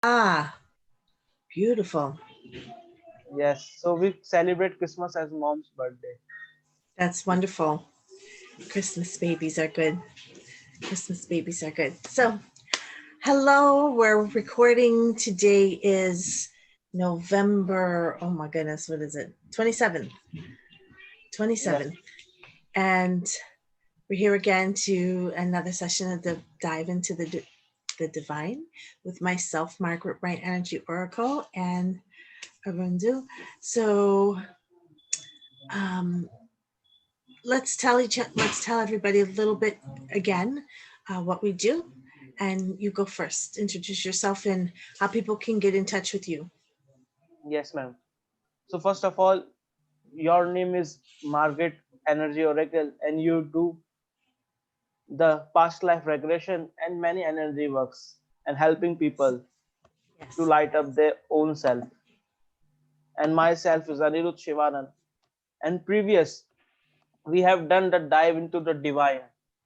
Ah, beautiful. Yes, so we celebrate Christmas as mom's birthday. That's wonderful. Christmas babies are good. Christmas babies are good. So, hello, we're recording. Today is November, oh my goodness, what is it? 27th. Yes, 27th. And we're here again to another session of the dive into the divine with myself, Margaret Bright Energy Oracle, and Arundu. So, um, let's tell everybody a little bit again what we do, and you go first. Introduce yourself and how people can get in touch with you. yes, ma'am. So first of all, your name is Margaret Energy Oracle, and you do the past life regression and many energy works and helping people to Yes. light up their own self. And myself is Anirudh Shivanan. And previous, we have done the dive into the divine,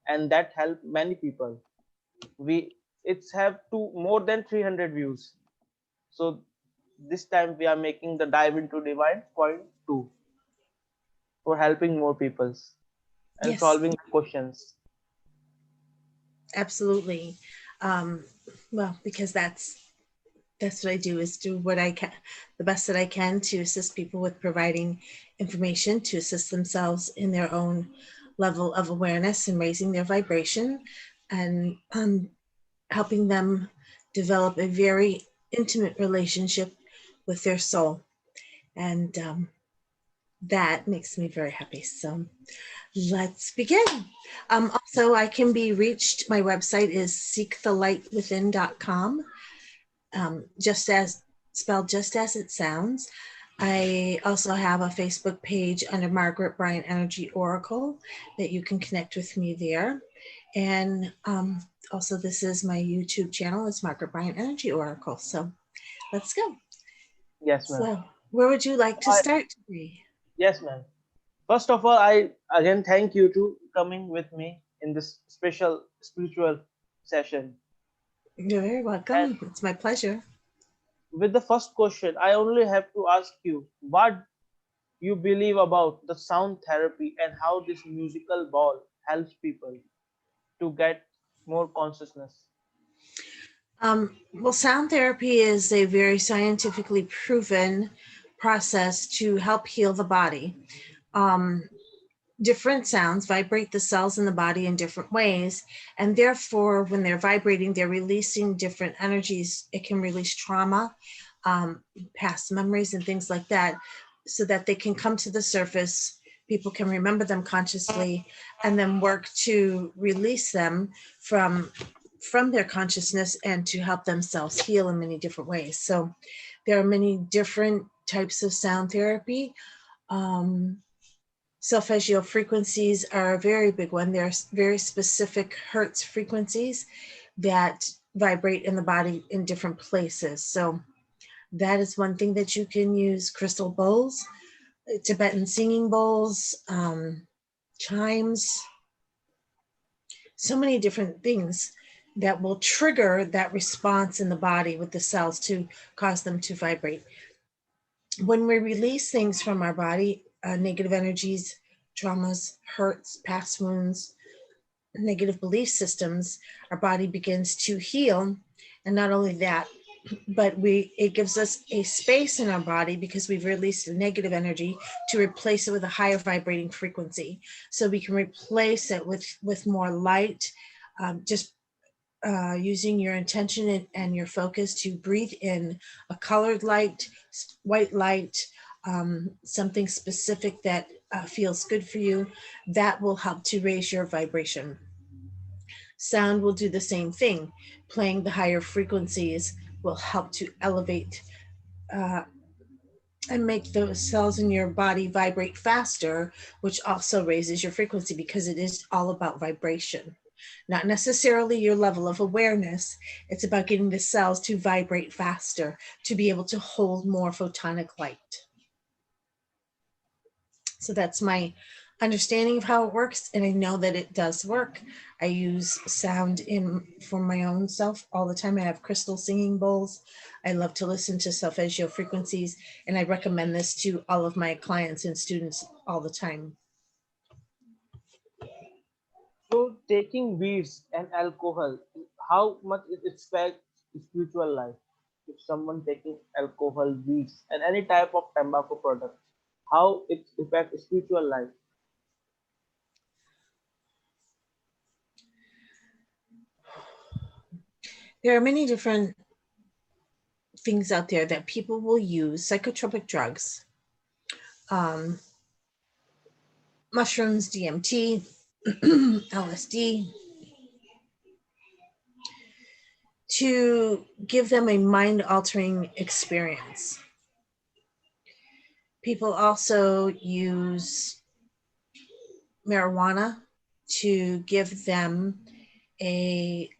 and that helped many people. We it's have more than 300 views. So this time we are making the dive into divine point two for helping more peoples and Yes, solving questions. absolutely. um, well, because that's what I do, is do what I can, the best that I can, to assist people with providing information to assist themselves in their own level of awareness and raising their vibration, and helping them develop a very intimate relationship with their soul. And that makes me very happy. So let's begin. Also, I can be reached. My website is seekthelightwithin.com, just as spelled just as it sounds. I also have a Facebook page under Margaret Bryant Energy Oracle that you can connect with me there. And also, this is my YouTube channel. It's Margaret Bryant Energy Oracle. So let's go. Yes, ma'am. So, where would you like to I, start today? yes, ma'am. First of all, I again thank you to coming with me in this special spiritual session. You're very And welcome. It's my pleasure. with the first question, I only have to ask you what you believe about the sound therapy and how this musical ball helps people to get more consciousness. Well, sound therapy is a very scientifically proven process to help heal the body. Um, Different sounds vibrate the cells in the body in different ways, and therefore, when they're vibrating, they're releasing different energies. It can release trauma, past memories, and things like that, so that they can come to the surface. People can remember them consciously, and then work to release them from their consciousness and to help themselves heal in many different ways. So there are many different types of sound therapy. Um, Solfeggio frequencies are a very big one. There are very specific Hertz frequencies that vibrate in the body in different places. So that is one thing that you can use. Crystal bowls, Tibetan singing bowls, chimes, so many different things that will trigger that response in the body with the cells to cause them to vibrate. When we release things from our body, negative energies, traumas, hurts, past wounds, negative belief systems, our body begins to heal. And not only that, but it gives us a space in our body, because we've released a negative energy, to replace it with a higher vibrating frequency. So we can replace it with more light, just using your intention and your focus to breathe in a colored light, white light, something specific that feels good for you. That will help to raise your vibration. Sound will do the same thing. Playing the higher frequencies will help to elevate uh, and make those cells in your body vibrate faster, which also raises your frequency, because it is all about vibration. Not necessarily your level of awareness. It's about getting the cells to vibrate faster, to be able to hold more photonic light. So that's my understanding of how it works, and I know that it does work. I use sound in for my own self all the time. I have crystal singing bowls. I love to listen to solfeggio frequencies, and I recommend this to all of my clients and students all the time. So taking weeds and alcohol, how much it affects spiritual life? If someone taking alcohol, weeds, and any type of tobacco product, how it affects spiritual life? There are many different things out there that people will use, psychotropic drugs, um, mushrooms, DMT, LSD, to give them a mind altering experience. People also use marijuana to give them a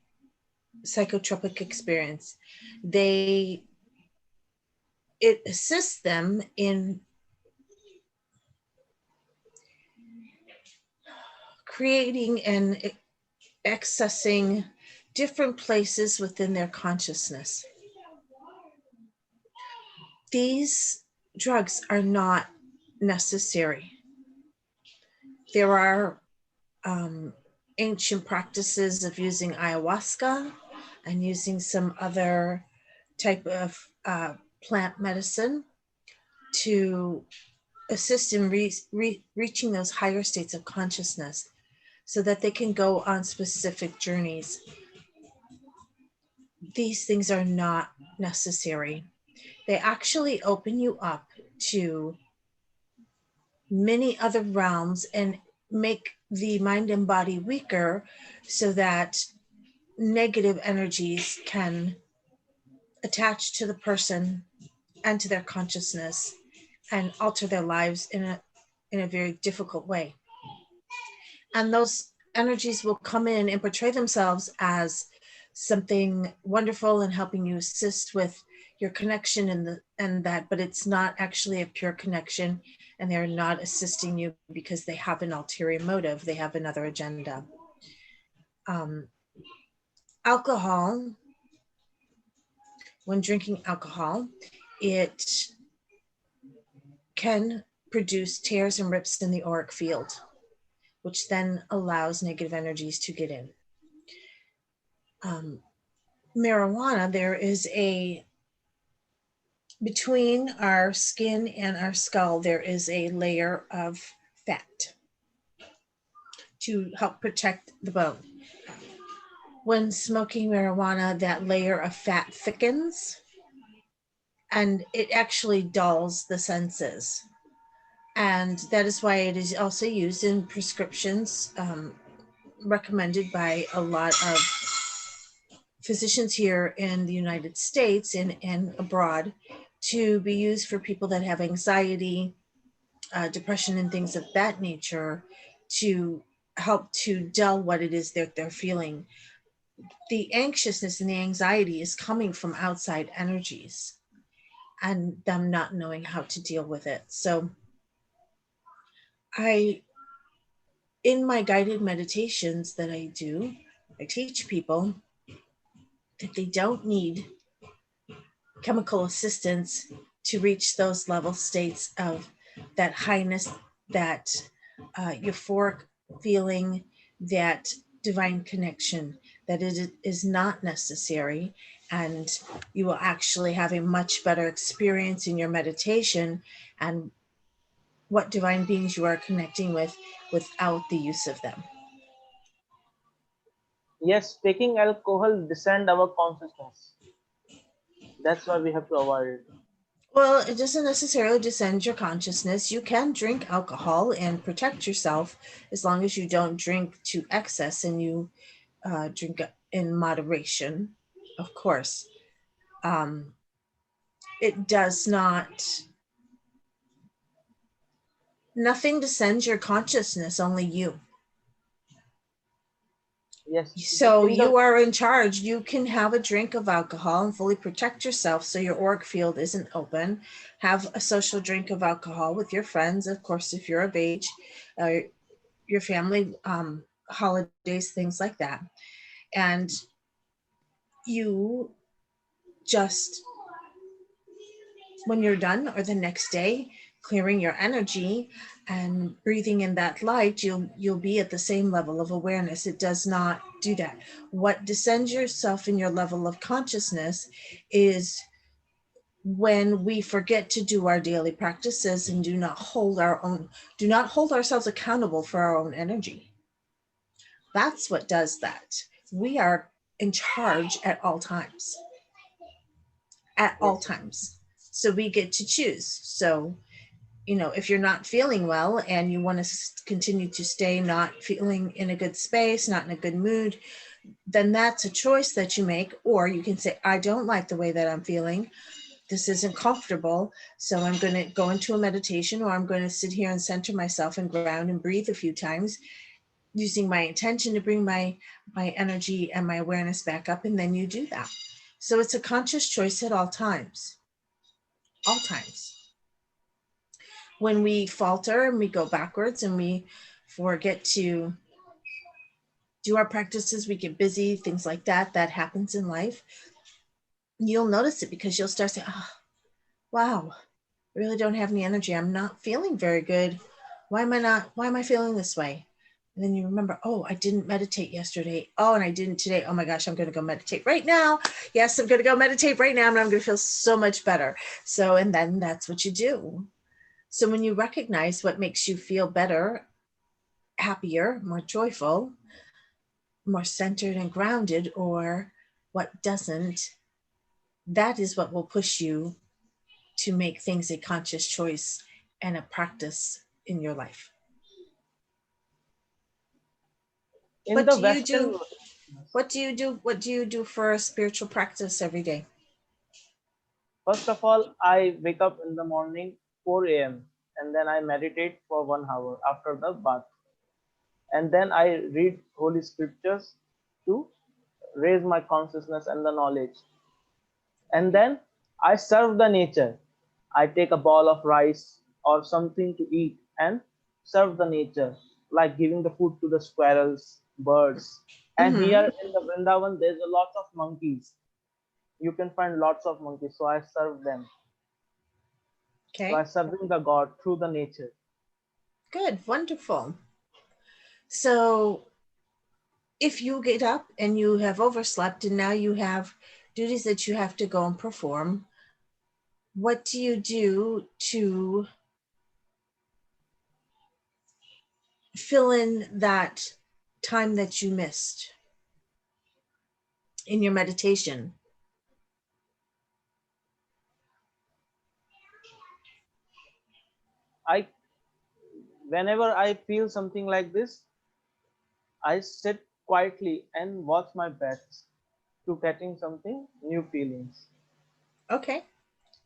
psychotropic experience. They it assists them in creating and accessing different places within their consciousness. These drugs are not necessary. There are ancient practices of using ayahuasca and using some other type of plant medicine to assist in reaching those higher states of consciousness so that they can go on specific journeys. These things are not necessary. They actually open you up to many other realms and make the mind and body weaker so that negative energies can attach to the person and to their consciousness and alter their lives in a very difficult way. And those energies will come in and portray themselves as something wonderful and helping you assist with your connection and that, but it's not actually a pure connection, and they're not assisting you because they have an ulterior motive. They have another agenda. Alcohol, when drinking alcohol, it can produce tears and rips in the auric field, which then allows negative energies to get in. Marijuana, there is between our skin and our skull, there is a layer of fat to help protect the bone. When smoking marijuana, that layer of fat thickens and it actually dulls the senses. And that is why it is also used in prescriptions recommended by a lot of physicians here in the United States and abroad to be used for people that have anxiety, depression, and things of that nature to help to dull what it is that they're feeling. The anxiousness and the anxiety is coming from outside energies and them not knowing how to deal with it. So in my guided meditations that I do, I teach people that they don't need chemical assistance to reach those level states of that highness, that euphoric feeling, that divine connection, that it is not necessary. And you will actually have a much better experience in your meditation and what divine beings you are connecting with without the use of them. Yes, taking alcohol descend our consciousness. That's why we have to avoid it. Well, it doesn't necessarily descend your consciousness. You can drink alcohol and protect yourself as long as you don't drink to excess and you drink in moderation, of course. Um, it does not, nothing descends your consciousness, only you. Yes. So In the you are in charge. You can have a drink of alcohol and fully protect yourself so your auric field isn't open. Have a social drink of alcohol with your friends, of course, if you're of age, your family, holidays, things like that. And you just, when you're done, or the next day, clearing your energy and breathing in that light, you'll be at the same level of awareness. It does not do that. What descends yourself in your level of consciousness is when we forget to do our daily practices and do not hold ourselves accountable for our own energy. That's what does that. We are in charge at all times. At all yes, times. So we get to choose. So, if you're not feeling well and you want to continue to stay not feeling in a good space, not in a good mood, then that's a choice that you make. Or you can say, I don't like the way that I'm feeling. This isn't comfortable. So I'm going to go into a meditation, or I'm going to sit here and center myself and ground and breathe a few times, using my intention to bring my energy and my awareness back up. And then you do that. So it's a conscious choice at all times. All times. When we falter and we go backwards and we forget to do our practices, we get busy, things like that, that happens in life. You'll notice it because you'll start saying, oh, wow, I really don't have any energy. I'm not feeling very good. Why am I feeling this way? And then you remember, oh, I didn't meditate yesterday. Oh, and I didn't today. Oh my gosh, I'm going to go meditate right now. Yes, I'm going to go meditate right now, and I'm going to feel so much better. So, and then that's what you do. So when you recognize what makes you feel better, happier, more joyful, more centered and grounded, or what doesn't, that is what will push you to make things a conscious choice and a practice in your life. in What the do you Western do? world, What do you do? What do you do for a spiritual practice every day? first of all, I wake up in the morning 4 a.m. and then I meditate for 1 hour after the bath. And then I read holy scriptures to raise my consciousness and the knowledge. And then I serve the nature. I take a ball of rice or something to eat and serve the nature, like giving the food to the squirrels, birds. And Mm-hmm. here in the Vrindavan, there's a lot of monkeys. You can find lots of monkeys, so I serve them. So I Okay, serving the God through the nature. good, wonderful. So if you get up and you have overslept and now you have duties that you have to go and perform, what do you do to fill in that time that you missed in your meditation? I whenever I feel something like this, I sit quietly and watch my breaths to getting something new feelings. Okay,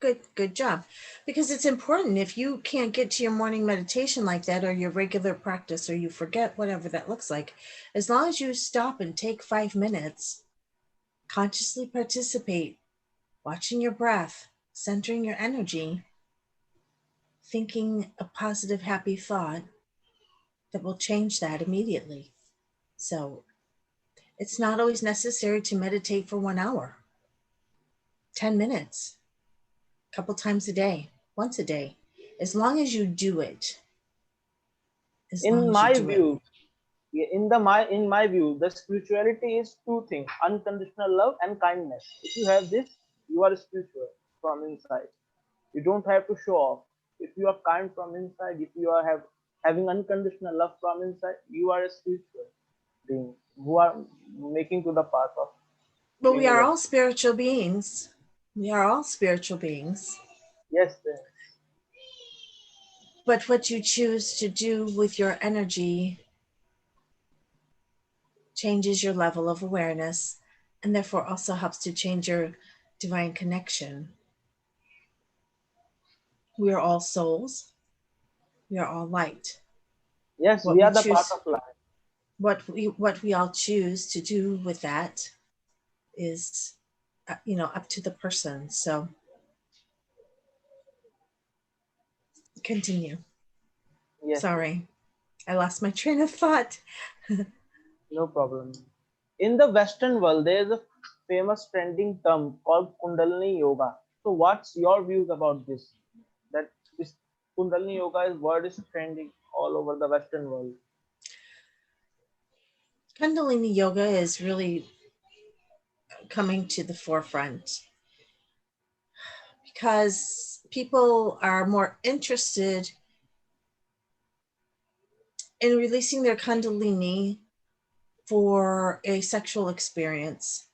good job. Because it's important. If you can't get to your morning meditation like that, or your regular practice, or you forget whatever that looks like, as long as you stop and take 5 minutes, consciously participate, watching your breath, centering your energy, thinking a positive, happy thought, that will change that immediately. So it's not always necessary to meditate for 1 hour, 10 minutes, a couple times a day, once a day, as long as you do it. As long In as you my do it. view, in my view, the spirituality is two things: unconditional love and kindness. If you have this, you are spiritual from inside. You don't have to show off. If you are kind from inside, if you are having unconditional love from inside, you are a spiritual being who are making to the path of But we are all universe. spiritual beings. We are all spiritual beings. Yes, But what you choose to do with your energy changes your level of awareness, and therefore also helps to change your divine connection. We are all souls. We are all light. yes, What we we are the part choose, of life. what we all choose to do with that is, up to the person. So continue. Yes, yes, Sorry, I lost my train of thought. no problem. In the Western world, there is a famous trending term called Kundalini Yoga. So, what's your views about this? That this Kundalini Yoga is word is trending all over the Western world. Kundalini yoga is really coming to the forefront because people are more interested in releasing their Kundalini for a sexual experience.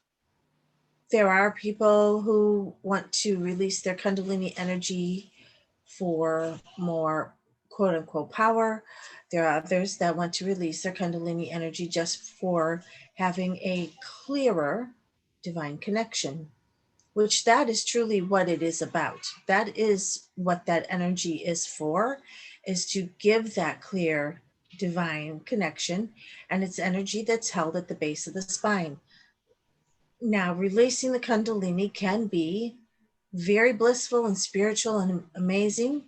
There are people who want to release their Kundalini energy for more quote unquote power. There are others that want to release their Kundalini energy just for having a clearer divine connection, which that is truly what it is about. That is what that energy is for, is to give that clear divine connection. And it's energy that's held at the base of the spine. Now, releasing the Kundalini can be very blissful and spiritual and amazing,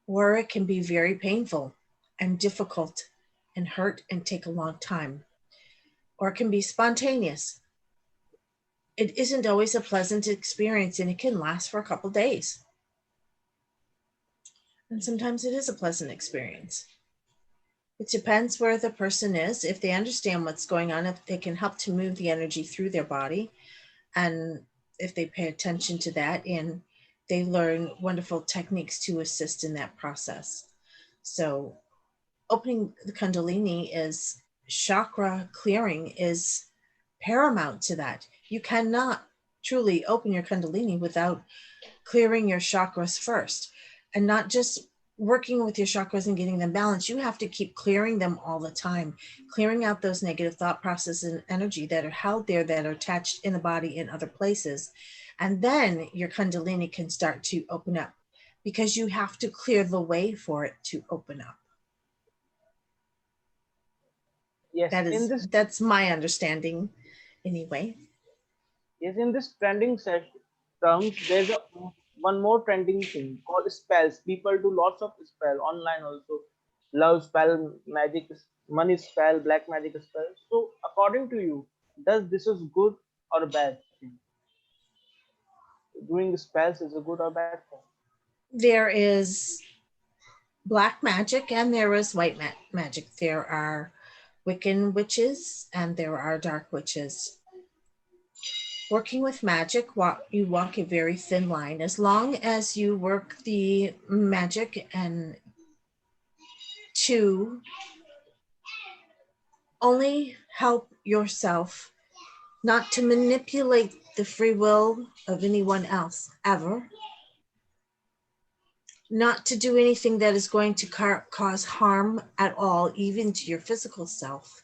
or it can be very painful and difficult and hurt and take a long time, or it can be spontaneous. It isn't always a pleasant experience, and it can last for a couple days. And sometimes it is a pleasant experience. It depends where the person is, if they understand what's going on, if they can help to move the energy through their body, and if they pay attention to that and they learn wonderful techniques to assist in that process. So opening the Kundalini is chakra clearing is paramount to that. You cannot truly open your Kundalini without clearing your chakras first, and not just working with your chakras and getting them balanced. You have to keep clearing them all the time, clearing out those negative thought processes and energy that are held there, that are attached in the body in other places. And then your Kundalini can start to open up, because you have to clear the way for it to open up. Yes, in this That's my understanding anyway. yes, in this trending terms, there's a one more trending thing called spells. People do lots of spell online also. Love spell, magic, money spell, black magic spell. So, according to you, does this is good or a bad thing? Doing spells is a good or bad thing? There is black magic and there is white magic. There are Wiccan witches and there are dark witches. Working with magic, you walk a very thin line. As long as you work the magic and to only help yourself, not to manipulate the free will of anyone else ever, not to do anything that is going to cause harm at all, even to your physical self,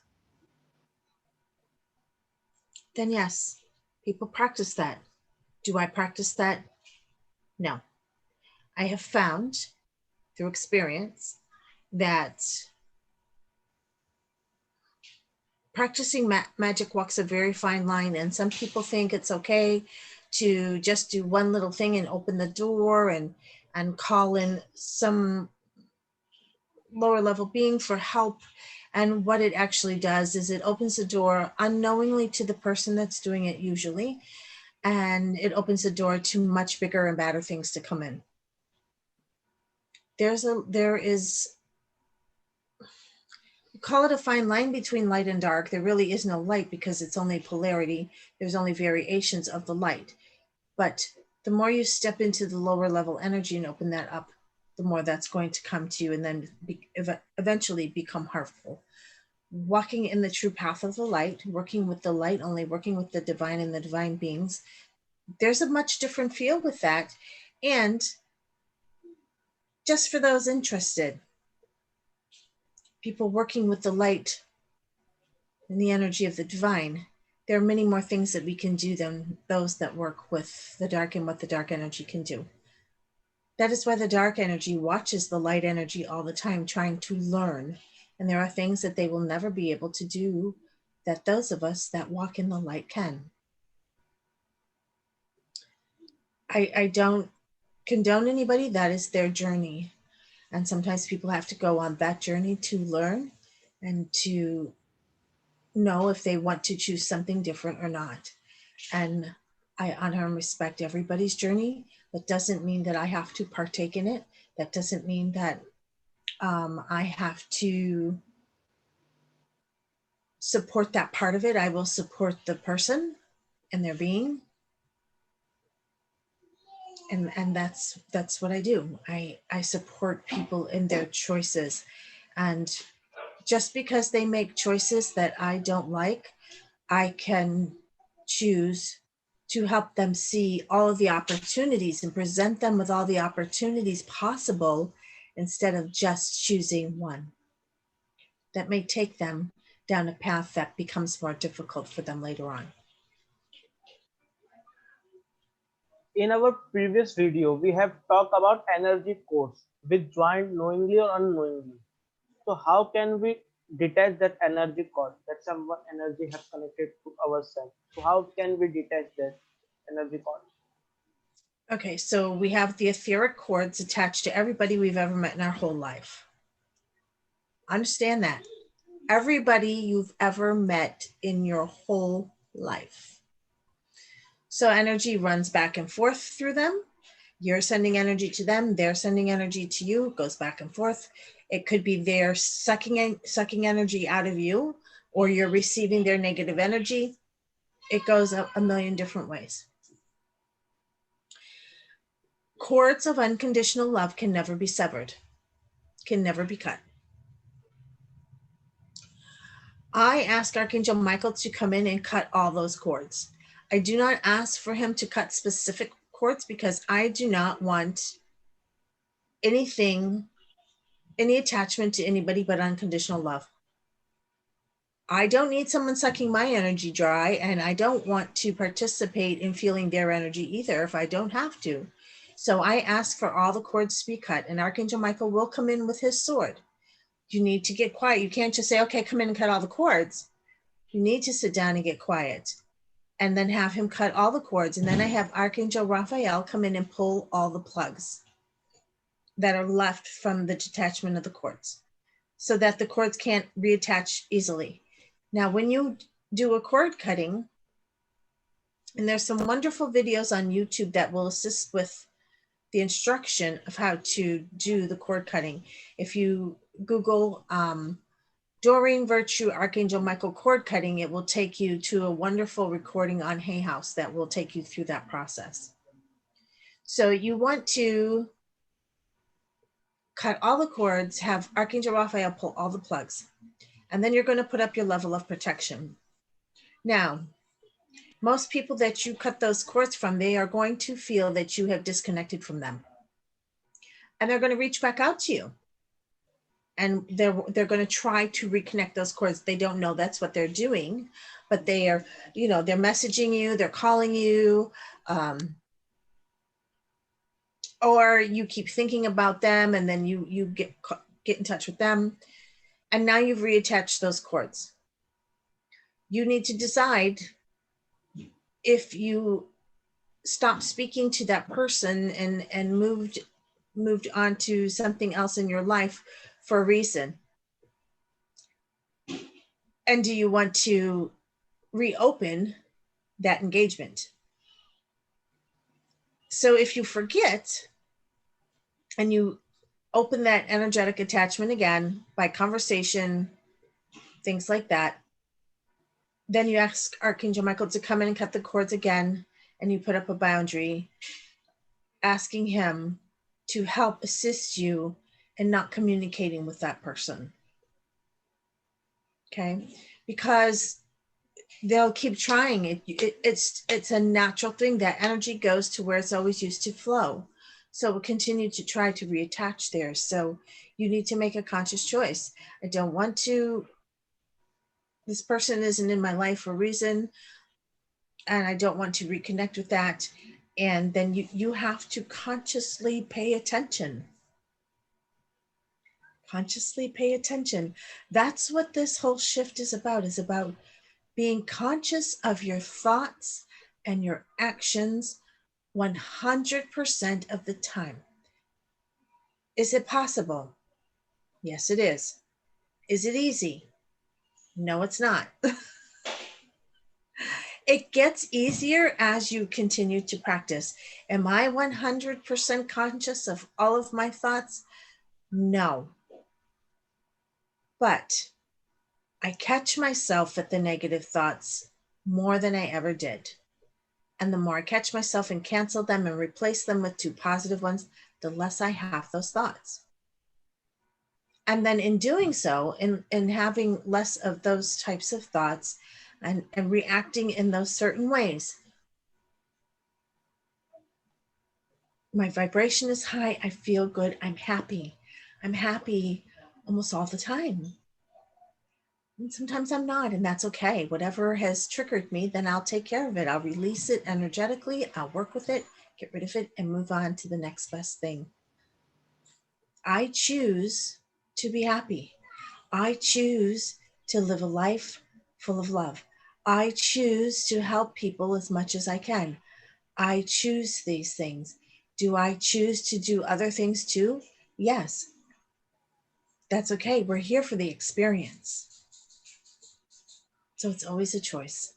then yes, people practice that. Do I practice that? No. I have found through experience that practicing magic walks a very fine line, and some people think it's okay to just do one little thing and open the door and call in some lower level being for help. And what it actually does is it opens the door unknowingly to the person that's doing it usually, and it opens the door to much bigger and badder things to come in. There is, call it a fine line between light and dark. There really is no light because it's only polarity. There's only variations of the light. But the more you step into the lower level energy and open that up, the more that's going to come to you and then eventually become harmful. Walking in the true path of the light, working with the light, only working with the divine and the divine beings, there's a much different feel with that. And just for those interested, people working with the light and the energy of the divine, there are many more things that we can do than those that work with the dark and what the dark energy can do. That is why the dark energy watches the light energy all the time, trying to learn And there are things that they will never be able to do that those of us that walk in the light can. I don't condone anybody. That is their journey. And sometimes people have to go on that journey to learn and to know if they want to choose something different or not. And I honor and respect everybody's journey. That doesn't mean that I have to partake in it. That doesn't mean that I have to support that part of it. I will support the person and their being. And that's what I do. I support people in their choices. And just because they make choices that I don't like, I can choose to help them see all of the opportunities and present them with all the opportunities possible instead of just choosing one that may take them down a path that becomes more difficult for them later on. In our previous video, we have talked about energy codes which joined knowingly or unknowingly. So how can we detach that energy cord that someone energy have connected to ourselves? So how can we detach that energy cord? Okay, so we have the etheric cords attached to everybody we've ever met in our whole life. Understand that. Everybody you've ever met in your whole life. So energy runs back and forth through them. You're sending energy to them, they're sending energy to you, it goes back and forth. It could be they're sucking energy out of you, or you're receiving their negative energy. It goes a million different ways. Cords of unconditional love can never be severed, can never be cut. I ask Archangel Michael to come in and cut all those cords. I do not ask for him to cut specific cords because I do not want anything, any attachment to anybody but unconditional love. I don't need someone sucking my energy dry, and I don't want to participate in feeling their energy either if I don't have to. So I ask for all the cords to be cut, and Archangel Michael will come in with his sword. You need to get quiet. You can't just say, okay, come in and cut all the cords. You need to sit down and get quiet and then have him cut all the cords. And then I have Archangel Raphael come in and pull all the plugs that are left from the detachment of the cords so that the cords can't reattach easily. Now, when you do a cord cutting, and there's some wonderful videos on YouTube that will assist with the instruction of how to do the cord cutting. If you Google Doreen Virtue Archangel Michael cord cutting, it will take you to a wonderful recording on Hay House that will take you through that process. So you want to cut all the cords, have Archangel Raphael pull all the plugs, and then you're going to put up your level of protection. Now, most people that you cut those cords from, they are going to feel that you have disconnected from them. And they're going to reach back out to you. And they're going to try to reconnect those cords. They don't know that's what they're doing, but they are, they're messaging you, they're calling you, or you keep thinking about them, and then you get in touch with them, and now you've reattached those cords. You need to decide if you stop speaking to that person and moved on to something else in your life for a reason. And do you want to reopen that engagement? So if you forget and you open that energetic attachment again by conversation, things like that, then you ask Archangel Michael to come in and cut the cords again, and you put up a boundary, asking him to help assist you in not communicating with that person. Okay? Because they'll keep trying. It's a natural thing that energy goes to where it's always used to flow. So we'll continue to try to reattach there. So you need to make a conscious choice. I don't want to, this person isn't in my life for a reason, and I don't want to reconnect with that. And then you have to consciously pay attention. Consciously pay attention. That's what this whole shift is about being conscious of your thoughts and your actions 100% of the time. Is it possible? Yes, it is. Is it easy? No, it's not. It gets easier as you continue to practice. Am I 100% conscious of all of my thoughts? No. But I catch myself at the negative thoughts more than I ever did. And the more I catch myself and cancel them and replace them with 2 positive ones, the less I have those thoughts. And then in doing so, in having less of those types of thoughts and reacting in those certain ways, my vibration is high. I feel good. I'm happy. I'm happy almost all the time. And sometimes I'm not, and that's okay. Whatever has triggered me, then I'll take care of it. I'll release it energetically. I'll work with it, get rid of it, and move on to the next best thing. I choose to be happy. I choose to live a life full of love. I choose to help people as much as I can. I choose these things. Do I choose to do other things too? Yes. That's okay. We're here for the experience. So it's always a choice.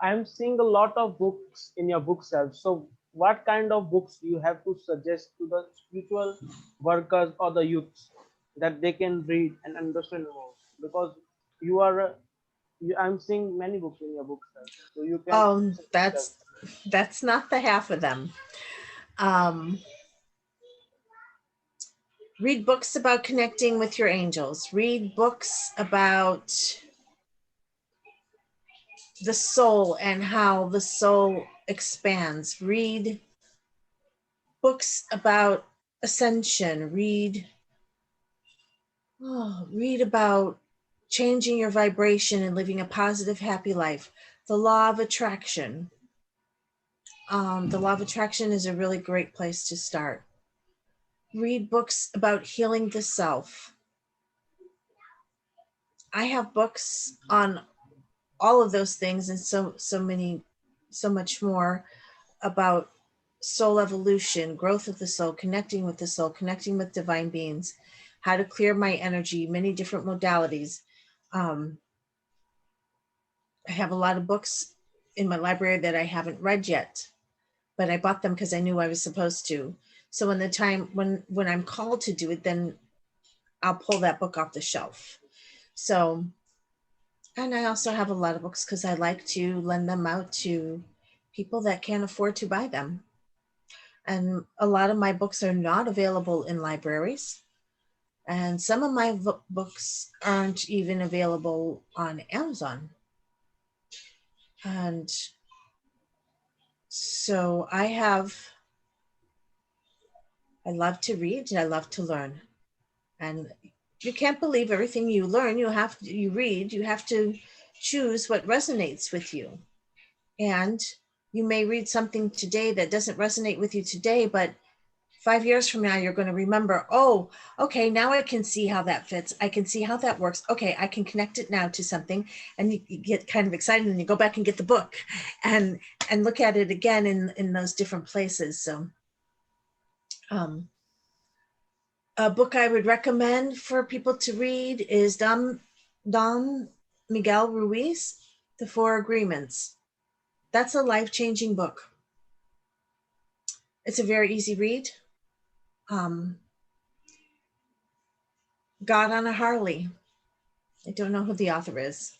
I'm seeing a lot of books in your bookshelf. So, what kind of books do you have to suggest to the spiritual workers or the youths that they can read and understand more? Because you are, I'm seeing many books in your bookshelf, so you can suggest us. That's not the half of them. Um, Read books about connecting with your angels. Read books about the soul and how the soul expands. Read books about ascension. Read about changing your vibration and living a positive, happy life. The law of attraction. The law of attraction is a really great place to start. Read books about healing the self. I have books on all of those things and so much more about soul evolution, growth of the soul, connecting with the soul, connecting with divine beings, how to clear my energy, many different modalities. I have a lot of books in my library that I haven't read yet, but I bought them because I knew I was supposed to. So when the time when I'm called to do it, then I'll pull that book off the shelf. So, and I also have a lot of books because I like to lend them out to people that can't afford to buy them. And a lot of my books are not available in libraries. And some of my books aren't even available on Amazon. And so I love to read and I love to learn. And you can't believe everything you learn. You read, you have to choose what resonates with you. And you may read something today that doesn't resonate with you today, but 5 years from now, you're going to remember, oh, okay, now I can see how that fits. I can see how that works. Okay, I can connect it now to something. And you get kind of excited and you go back and get the book and look at it again in those different places. So a book I would recommend for people to read is Don Miguel Ruiz, The Four Agreements. That's a life-changing book. It's a very easy read. God on a Harley. I don't know who the author is.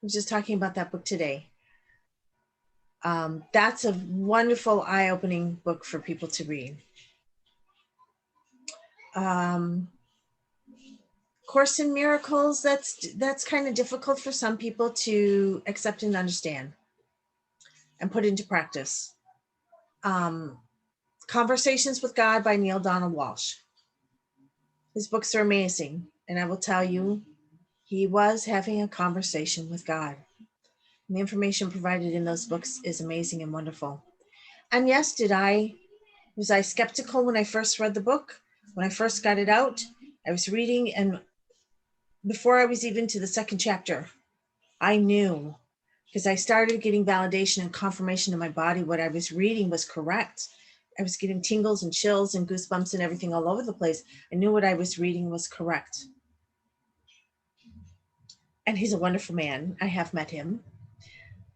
I was just talking about that book today. That's a wonderful, eye-opening book for people to read. Course in Miracles, that's kind of difficult for some people to accept and understand and put into practice. Conversations with God by Neale Donald Walsch. His books are amazing, and I will tell you, he was having a conversation with God. And the information provided in those books is amazing and wonderful. And yes, was I skeptical when I first read the book? When I first got it out, I was reading, and before I was even to the second chapter, I knew, because I started getting validation and confirmation in my body what I was reading was correct. I was getting tingles and chills and goosebumps and everything all over the place. I knew what I was reading was correct. And he's a wonderful man. I have met him.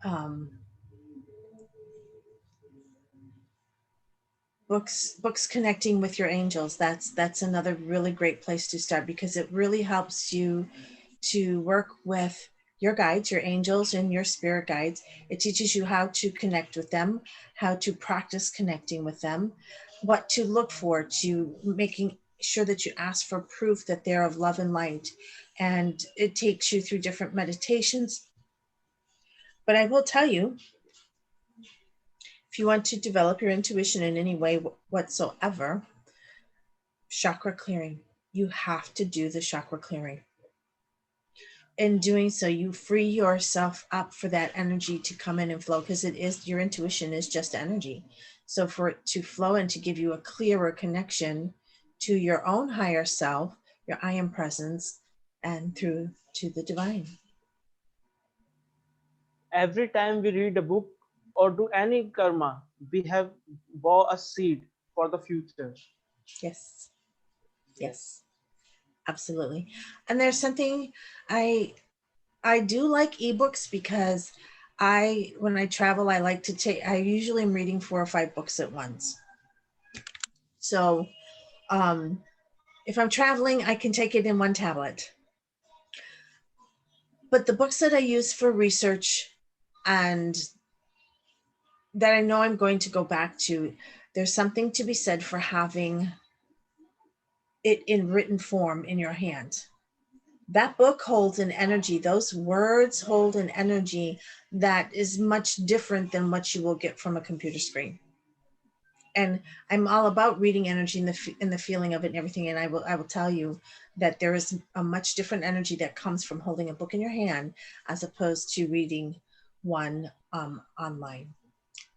Um, books connecting with your angels. That's another really great place to start, because it really helps you to work with your guides, your angels, and your spirit guides. It teaches you how to connect with them, how to practice connecting with them, what to look for, to making sure that you ask for proof that they're of love and light. And it takes you through different meditations. But I will tell you, if you want to develop your intuition in any way whatsoever, chakra clearing. You have to do the chakra clearing. In doing so, you free yourself up for that energy to come in and flow, because it is, your intuition is just energy. So for it to flow and to give you a clearer connection to your own higher self, your I am presence, and through to the divine. Every time we read a book or do any karma, we have bow a seed for the future. Yes. Yes, absolutely. And there's something I do like ebooks, because when I travel, I like to I usually am reading 4 or 5 books at once. So if I'm traveling, I can take it in one tablet. But the books that I use for research and that I know I'm going to go back to, there's something to be said for having it in written form in your hand. That book holds an energy, those words hold an energy that is much different than what you will get from a computer screen. And I'm all about reading energy and the feeling of it and everything. And I will tell you that there is a much different energy that comes from holding a book in your hand as opposed to reading one online.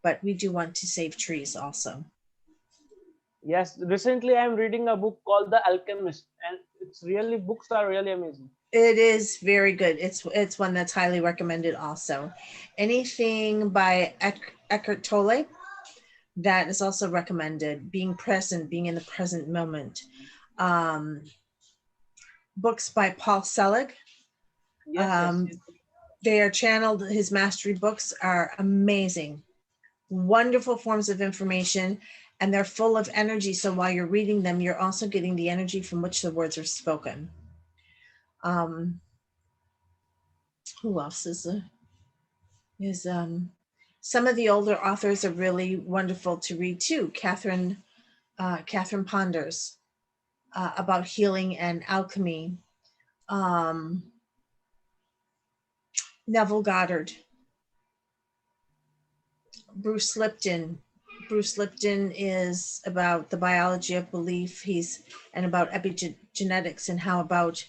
But we do want to save trees also. Yes, recently I'm reading a book called The Alchemist, and books are really amazing. It is very good. It's one that's highly recommended also. Anything by Eckhart Tolle, that is also recommended. Being present, being in the present moment. Books by Paul Selig. Yes, yes. They are channeled. His mastery books are amazing, wonderful forms of information, and they're full of energy. So while you're reading them, you're also getting the energy from which the words are spoken. Who else is some of the older authors are really wonderful to read too. Catherine Ponders, about healing and alchemy. Neville Goddard, Bruce Lipton. Bruce Lipton is about the biology of belief. And about epigenetics, and how about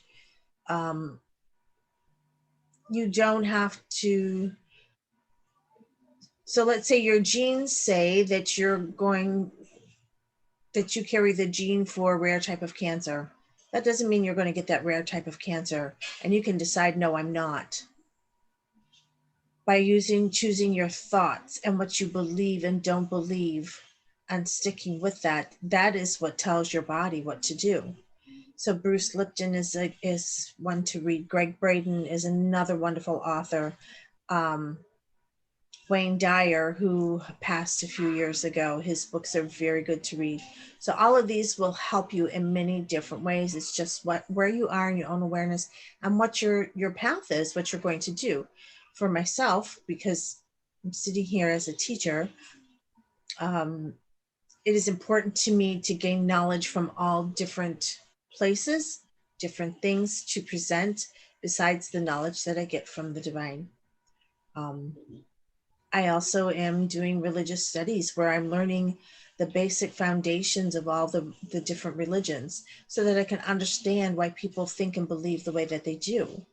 you don't have to. So let's say your genes say that you carry the gene for a rare type of cancer. That doesn't mean you're going to get that rare type of cancer. And you can decide, no, I'm not. By choosing your thoughts and what you believe and don't believe, and sticking with that, that is what tells your body what to do. So Bruce Lipton is one to read. Greg Braden is another wonderful author. Wayne Dyer, who passed a few years ago, his books are very good to read. So all of these will help you in many different ways. It's just where you are in your own awareness and what your path is, what you're going to do. For myself, because I'm sitting here as a teacher, it is important to me to gain knowledge from all different places, different things to present, besides the knowledge that I get from the divine. I also am doing religious studies, where I'm learning the basic foundations of all the different religions, so that I can understand why people think and believe the way that they do.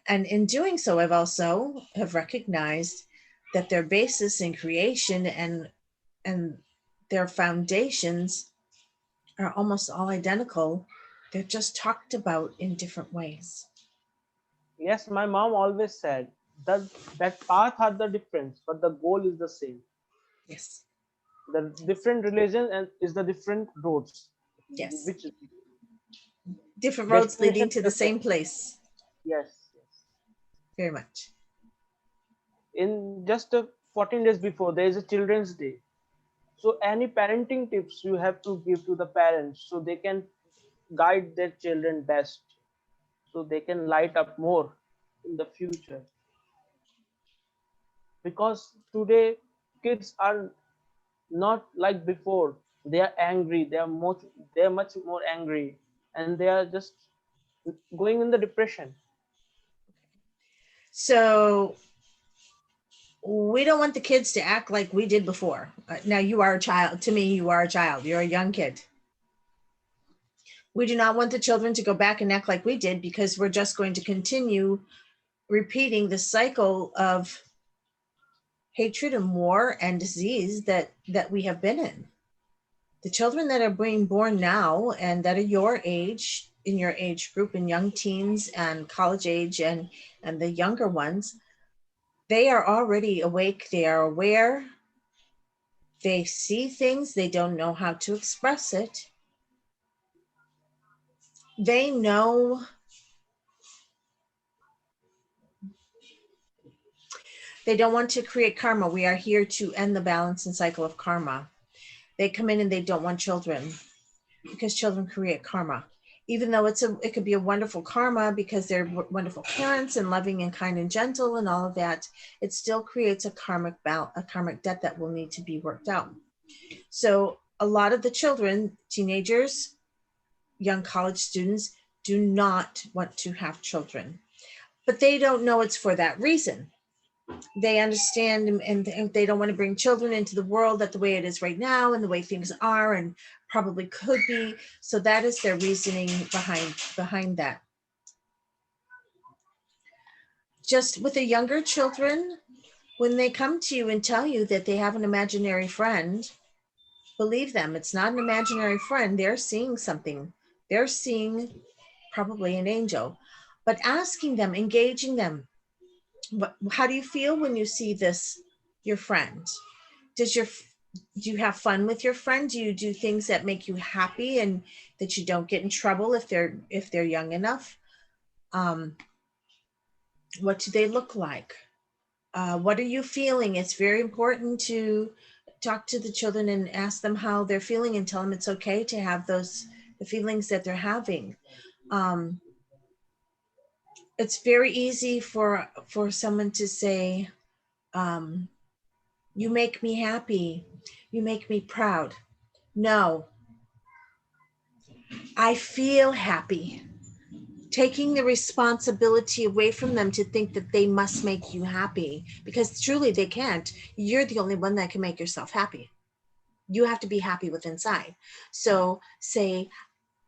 And in doing so, I've also have recognized that their basis in creation and their foundations are almost all identical. They're just talked about in different ways. Yes, my mom always said that path are the difference, but the goal is the same. Yes. The different religion and is the different roads, Yes. which Different roads destination leading is to the the same. same place. Yes, yes. Very much. In just 14 days before, there is a Children's Day. So, any parenting tips you have to give to the parents so they can guide their children best, so they can light up more in the future? Because today kids are not like before. They are angry. They are much more angry, and they are just going in the depression. So we don't want the kids to act like we did before. Now, you are a child. To me, you are a child. You're a young kid. We do not want the children to go back and act like we did, because we're just going to continue repeating the cycle of hatred and war and disease that we have been in. The children that are being born now and that are your age, in your age group, in young teens and college age, and the younger ones, they are already awake. They are aware. They see things. They don't know how to express it. They know. They don't want to create karma. We are here to end the balance and cycle of karma. They come in and they don't want children, because children create karma. Even though it could be a wonderful karma because they're wonderful parents and loving and kind and gentle and all of that, it still creates a karmic debt that will need to be worked out. So a lot of the children, teenagers, young college students, do not want to have children, but they don't know it's for that reason. They understand, and they don't want to bring children into the world that the way it is right now and the way things are and probably could be. So that is their reasoning behind that. Just with the younger children, when they come to you and tell you that they have an imaginary friend, believe them. It's not an imaginary friend. They're seeing something. They're seeing probably an angel. But asking them, engaging them, how do you feel when you see this, your friend? Does your Do you have fun with your friend? Do you do things that make you happy and that you don't get in trouble if they're young enough? Um, what do they look like? What are you feeling? It's very important to talk to the children and ask them how they're feeling and tell them it's okay to have the feelings that they're having. Um, it's very easy for someone to say, um, "You make me happy. You make me proud." No, I feel happy. Taking the responsibility away from them to think that they must make you happy, because truly they can't. You're the only one that can make yourself happy. You have to be happy with inside. So say,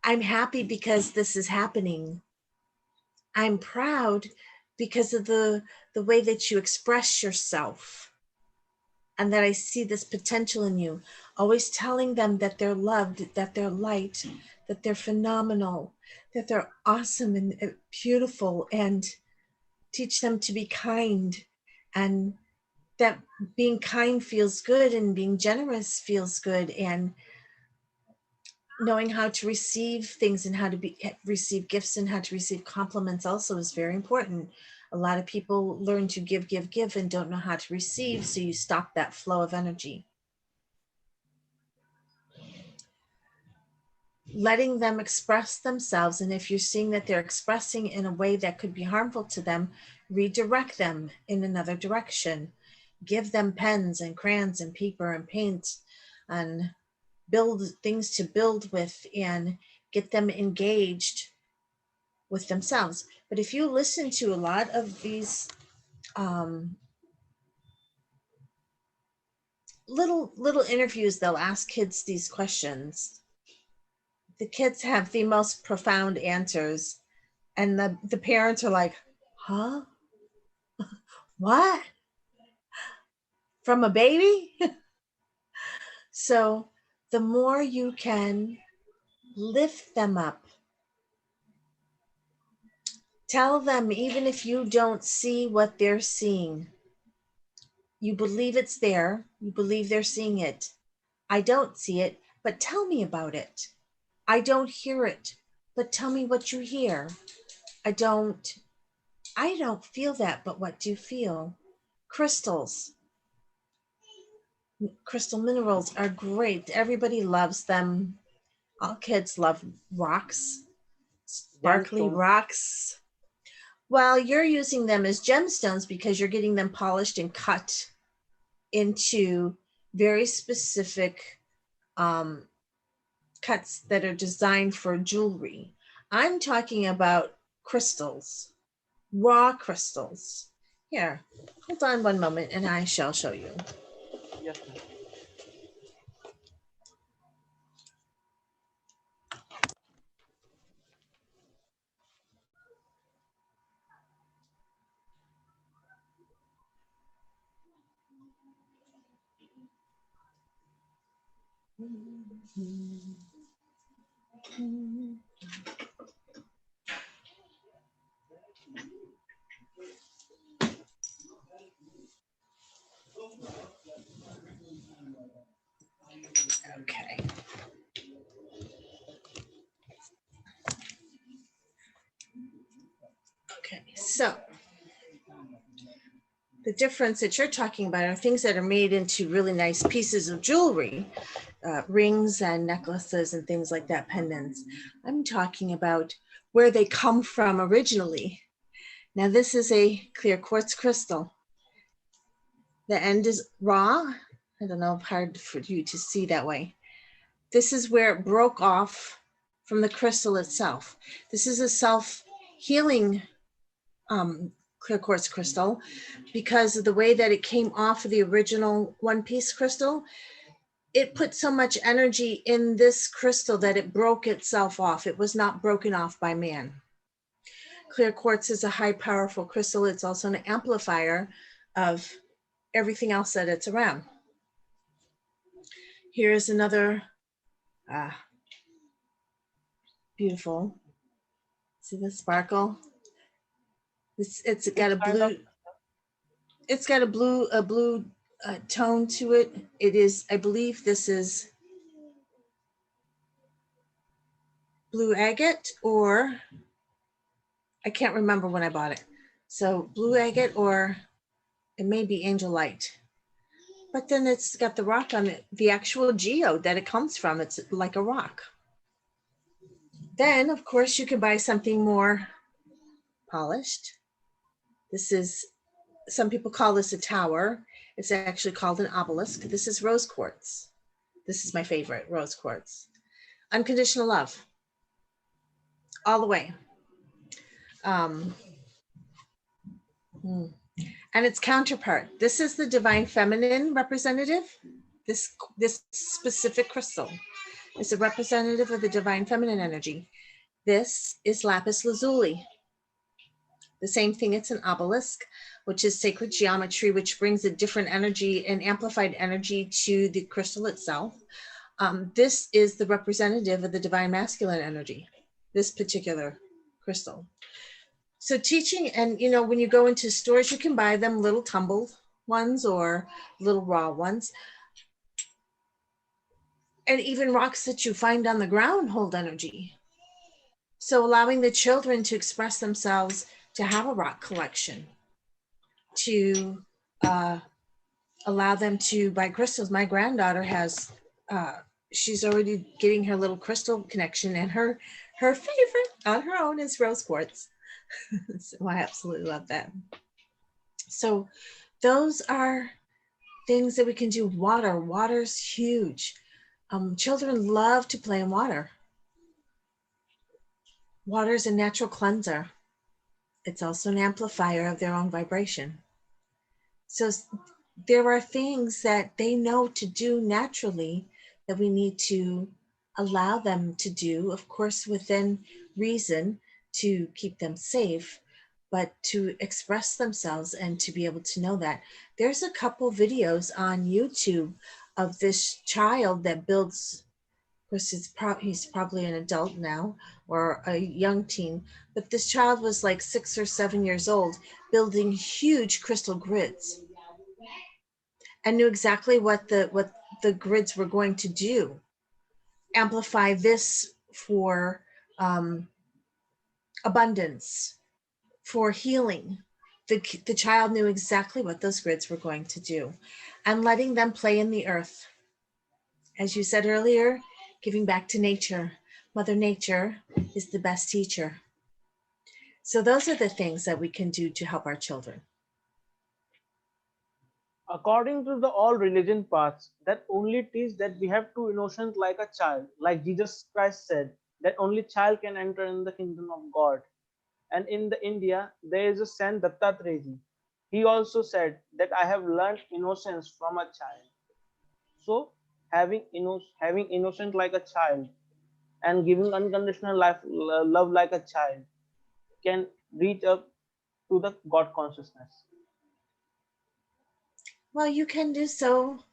I'm happy because this is happening. I'm proud because of the way that you express yourself, and that I see this potential in you. Always telling them that they're loved, that they're light, that they're phenomenal, that they're awesome and beautiful, and teach them to be kind, and that being kind feels good and being generous feels good, and knowing how to receive things and how to receive gifts and how to receive compliments also is very important. A lot of people learn to give and don't know how to receive, so you stop that flow of energy. Letting them express themselves, and if you're seeing that they're expressing in a way that could be harmful to them, redirect them in another direction. Give them pens and crayons and paper and paint, and build things to build with, and get them engaged with themselves. But if you listen to a lot of these um, little interviews, they'll ask kids these questions. The kids have the most profound answers, and the parents are like, huh, what, from a baby? So the more you can Lift them up. Tell them, even if you don't see what they're seeing, you believe it's there, you believe they're seeing it. I don't see it, but tell me about it. I don't hear it, but tell me what you hear. I don't feel that, but what do you feel? Crystals. Crystal minerals are great. Everybody loves them. All kids love rocks, sparkly Gemstones. rocks. Well, you're using them as gemstones because you're getting them polished and cut into very specific cuts that are designed for jewelry. I'm talking about crystals, raw crystals. Here, hold on one moment and I shall show you. Yes, ma'am. Okay. Okay, so the difference that you're talking about are things that are made into really nice pieces of jewelry, rings and necklaces and things like that, pendants. I'm talking about where they come from originally. Now, this is a clear quartz crystal. The end is raw. I don't know, hard for you to see that way. This is where it broke off from the crystal itself. This is a self-healing clear quartz crystal because of the way that it came off of the original one-piece crystal. It put so much energy in this crystal that it broke itself off. It was not broken off by man. Clear quartz is a high, powerful crystal. It's also an amplifier of everything else that it's around. Here's another beautiful. See the sparkle? It's got Which a kind of? blue. It's got a blue tone to it. It is, I believe, this is blue agate, or I can't remember when I bought it. So blue agate, or it may be angel light. But then it's got the rock on it, the actual geode that it comes from. It's like a rock. Then, of course, you can buy something more polished. This is, some people call this a tower. It's actually called an obelisk. This is rose quartz. This is my favorite, rose quartz. Unconditional love, all the way. And its counterpart. This is the divine feminine representative. This specific crystal is a representative of the divine feminine energy. This is lapis lazuli. The same thing, it's an obelisk, which is sacred geometry, which brings a different energy and amplified energy to the crystal itself. This is the representative of the divine masculine energy, this particular crystal. So teaching, and you know, when you go into stores, you can buy them little tumbled ones or little raw ones. And even rocks that you find on the ground hold energy. So allowing the children to express themselves, to have a rock collection, to allow them to buy crystals. My granddaughter has, she's already getting her little crystal connection, and her favorite on her own is rose quartz. So I absolutely love that. So those are things that we can do. Water's huge. Children love to play in water. Water is a natural cleanser. It's also an amplifier of their own vibration. So there are things that they know to do naturally that we need to allow them to do, of course, within reason, to keep them safe, but to express themselves and to be able to know that. There's a couple videos on YouTube of this child that builds course, he's probably an adult now or a young teen, but this child was like 6 or 7 years old, building huge crystal grids, and knew exactly what the grids were going to do. Amplify this for abundance, for healing. The child knew exactly what those grids were going to do, and letting them play in the earth. As you said earlier, giving back to nature. Mother Nature is the best teacher. So those are the things that we can do to help our children. According to the all religion paths, that only teach that we have to innocent like a child, like Jesus Christ said, that only child can enter in the kingdom of God. And in the India, there is a Saint Dattatreya. He also said that I have learned innocence from a child. So having innocent like a child and giving unconditional love like a child can reach up to the God consciousness. Well, you can do so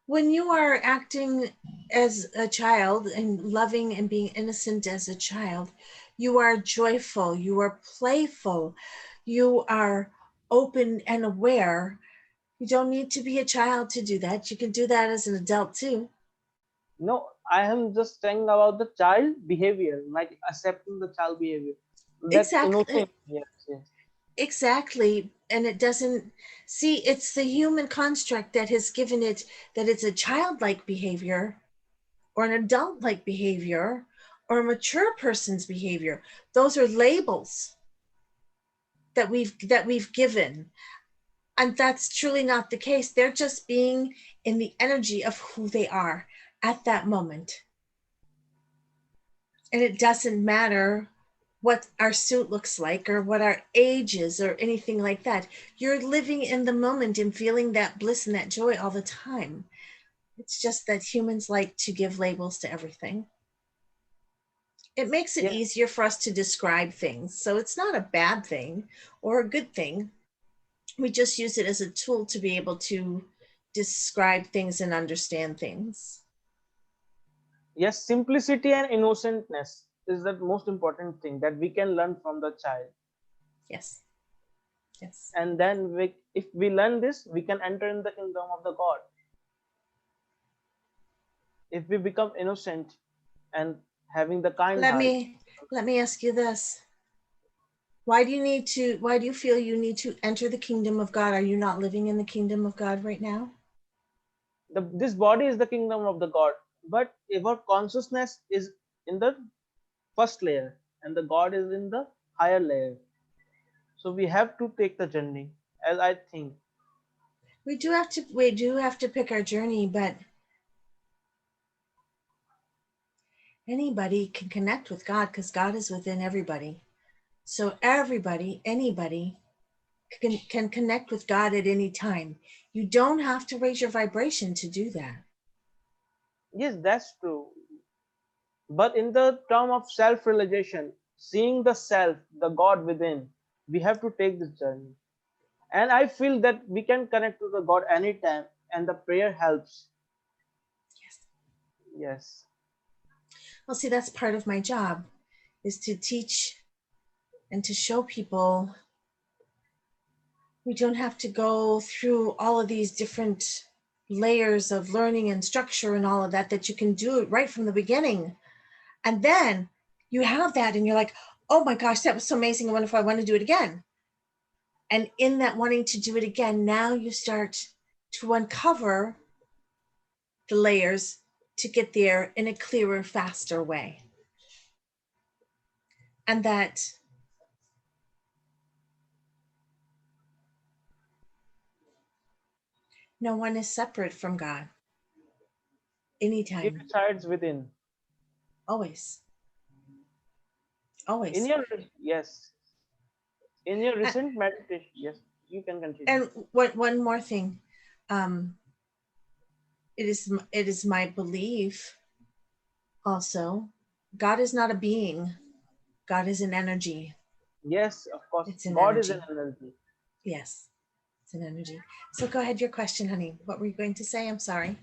when you are acting as a child and loving and being innocent as a child. You are joyful, you are playful, you are open and aware. You don't need to be a child to do that. You can do that as an adult too. No, I am just saying about the child behavior, like accepting the child behavior. That innocent, Exactly. yes, yes, Exactly. And it doesn't see, it's the human construct that has given it that it's a childlike behavior or an adult like behavior or a mature person's behavior. Those are labels that we've given. And that's truly not the case. They're just being in the energy of who they are at that moment. And it doesn't matter what our suit looks like or what our age is or anything like that. You're living in the moment and feeling that bliss and that joy all the time. It's just that humans like to give labels to everything. It makes it yes, easier for us to describe things. So it's not a bad thing or a good thing. We just use it as a tool to be able to describe things and understand things. yes. Simplicity and innocentness is the most important thing that we can learn from the child. Yes. Yes. And then, if we learn this, we can enter in the kingdom of the God. If we become innocent and having the kind Let heart. me let me ask you this. Why do you feel you need to enter the kingdom of God? Are you not living in the kingdom of God right now? This body is the kingdom of the God, but our consciousness is in the first layer and the God is in the higher layer. So we have to take the journey, as I think. We do have to pick our journey, but anybody can connect with God because God is within everybody. So everybody, anybody can connect with God at any time. You don't have to raise your vibration to do that. Yes, that's true. But in the term of self-realization, seeing the self, the God within, we have to take this journey. And I feel that we can connect to the God anytime, and the prayer helps. Yes. Yes. Well, see, that's part of my job is to teach and to show people we don't have to go through all of these different layers of learning and structure and all of that, that you can do it right from the beginning. And then you have that and you're like, oh my gosh, that was so amazing. I wonder if I want to do it again. And in that wanting to do it again, now you start to uncover the layers to get there in a clearer, faster way. And that no one is separate from God He anytime, resides within. always, In always. your, yes, in your recent meditation, yes, you can continue. And one more thing, um, it is my belief also. God is not a being. God is an energy. Yes, of course, It's an God is an energy. energy. Yes, it's an energy. So go ahead, your question, honey. What were you going to say? I'm sorry.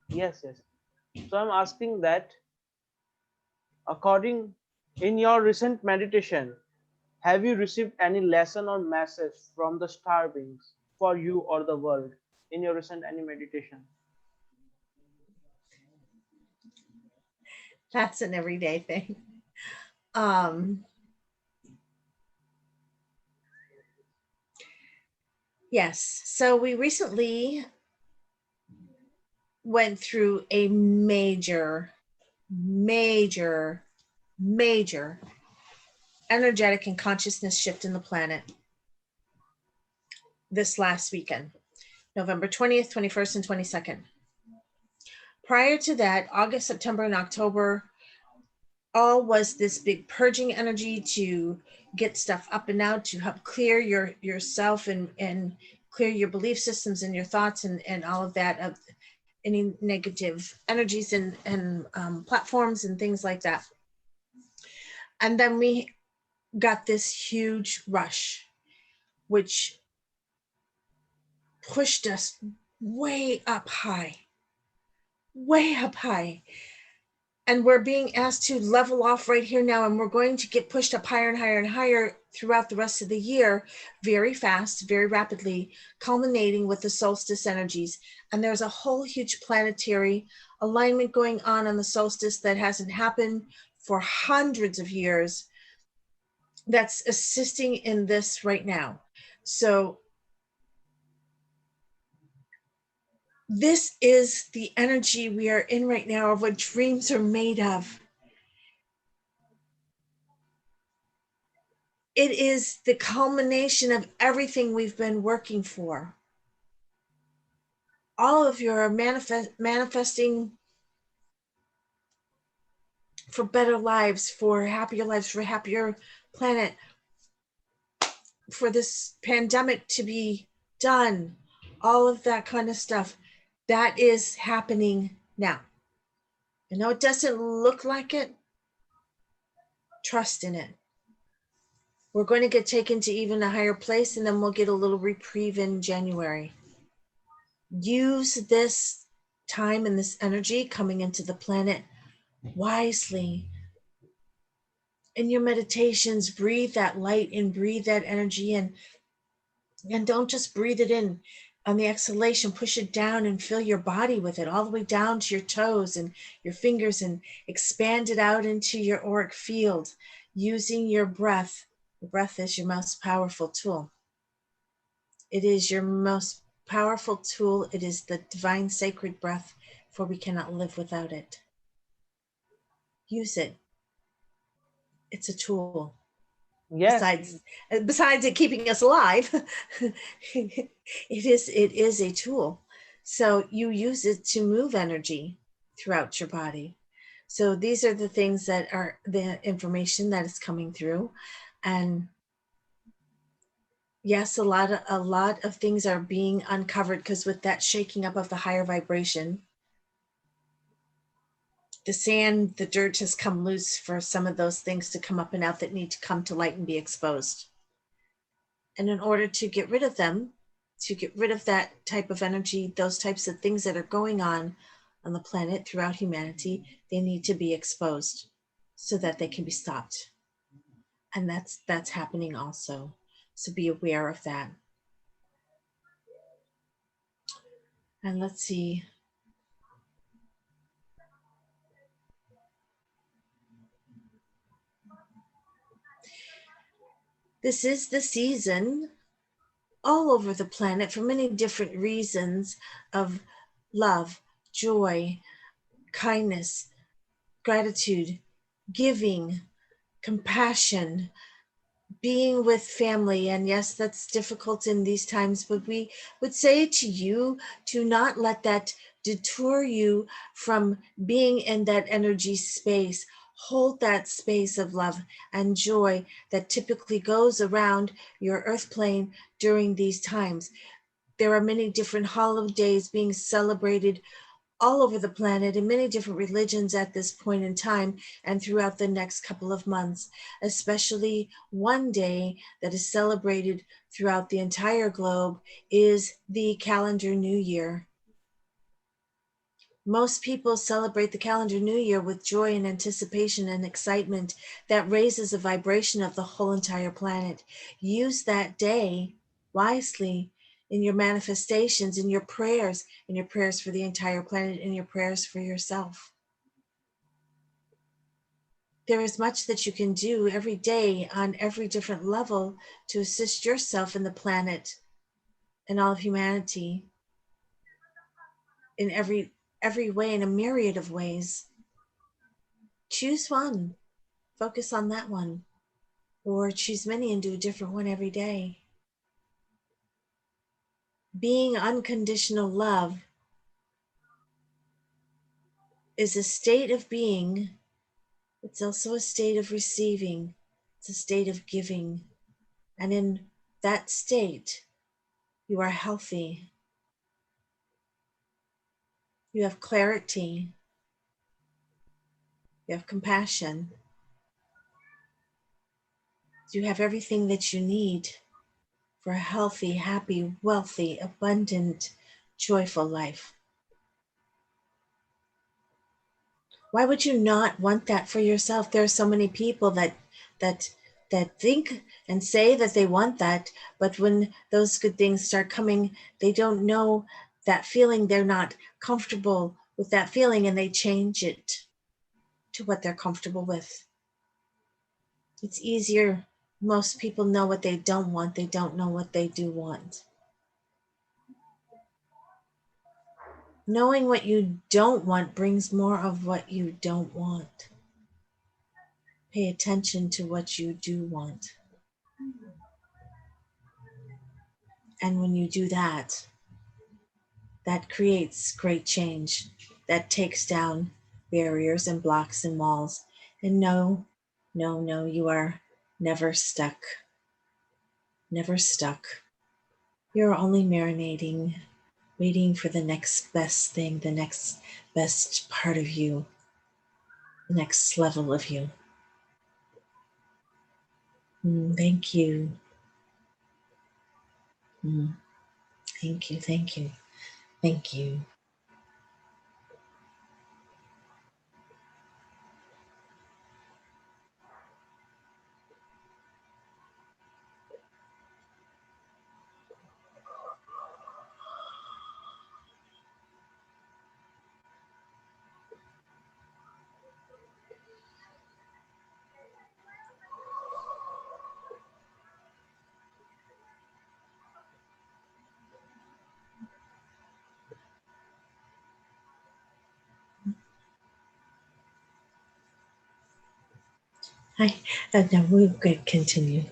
Yes, yes. So I'm asking that, according in your recent meditation, have you received any lesson or message from the star beings for you or the world in your recent any meditation? That's an everyday thing. Um, yes. So we recently went through a major, major energetic and consciousness shift in the planet this last weekend, November 20th, 21st, and 22nd. Prior to that, August, September, and October, all was this big purging energy to get stuff up and out, to help clear yourself and clear your belief systems and your thoughts and all of that, of any negative energies and platforms and things like that. And then we got this huge rush, which pushed us way up high, way up high. And we're being asked to level off right here now, and we're going to get pushed up higher and higher and higher throughout the rest of the year, very fast, very rapidly, culminating with the solstice energies. And there's a whole huge planetary alignment going on the solstice that hasn't happened for hundreds of years, that's assisting in this right now. So this is the energy we are in right now of what dreams are made of. It is the culmination of everything we've been working for. All of you are manifesting for better lives, for a happier planet, for this pandemic to be done, all of that kind of stuff. That is happening now. I know it doesn't look like it. Trust in it. We're going to get taken to even a higher place, and then we'll get a little reprieve in January. Use this time and this energy coming into the planet wisely. In your meditations, breathe that light and breathe that energy in. And don't just breathe it in on the exhalation, push it down and fill your body with it all the way down to your toes and your fingers, and expand it out into your auric field using your breath. The breath is your most powerful tool. It is your most powerful tool. It is the divine sacred breath, for we cannot live without it. Use it. It's a tool. Yes, Besides it keeping us alive, it is a tool. So you use it to move energy throughout your body. So these are the things that are the information that is coming through. And yes, a lot of things are being uncovered, because with that shaking up of the higher vibration, the sand, the dirt has come loose for some of those things to come up and out that need to come to light and be exposed. And in order to get rid of them, to get rid of that type of energy, those types of things that are going on the planet throughout humanity, they need to be exposed so that they can be stopped. And that's happening also. So be aware of that. And let's see. This is the season all over the planet for many different reasons of love, joy, kindness, gratitude, giving, compassion, being with family. And yes, that's difficult in these times, but we would say to you to not let that detour you from being in that energy space. Hold that space of love and joy that typically goes around your earth plane during these times. There are many different holidays being celebrated all over the planet in many different religions at this point in time and throughout the next couple of months, especially one day that is celebrated throughout the entire globe is the calendar New Year. Most people celebrate the calendar new year with joy and anticipation and excitement that raises the vibration of the whole entire planet. Use that day wisely in your manifestations, in your prayers for the entire planet, in your prayers for yourself. There is much that you can do every day on every different level to assist yourself and the planet and all of humanity in every way, in a myriad of ways. Choose one, focus on that one, or choose many and do a different one every day. Being unconditional love is a state of being. It's also a state of receiving. It's a state of giving. And in that state, you are healthy. You have clarity. You have compassion. You have everything that you need for a healthy, happy, wealthy, abundant, joyful life. Why would you not want that for yourself? There are so many people that think and say that they want that, but when those good things start coming, they don't know that feeling. They're not comfortable with that feeling, and they change it to what they're comfortable with. It's easier. Most people know what they don't want. They don't know what they do want. Knowing what you don't want brings more of what you don't want. Pay attention to what you do want. And when you do that, that creates great change. That takes down barriers and blocks and walls. And no, you are never stuck. Never stuck. You're only marinating, waiting for the next best thing, the next best part of you, the next level of you. Thank you. Thank you, thank you, thank you. Hi, now we're going to continue.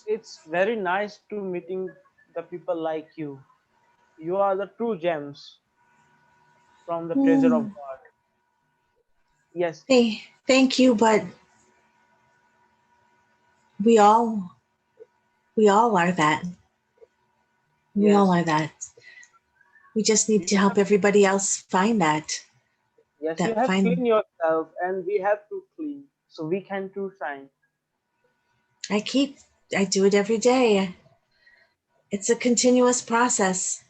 It's very nice to meeting the people like you. You are the true gems from the treasure of God. Yes, Hey, thank you, but we all are that. We all yes, are that. We just need to you help have, everybody else find that. yes, you That have find. clean yourself, and we have to clean, so we can too shine. I do it every day. It's a continuous process.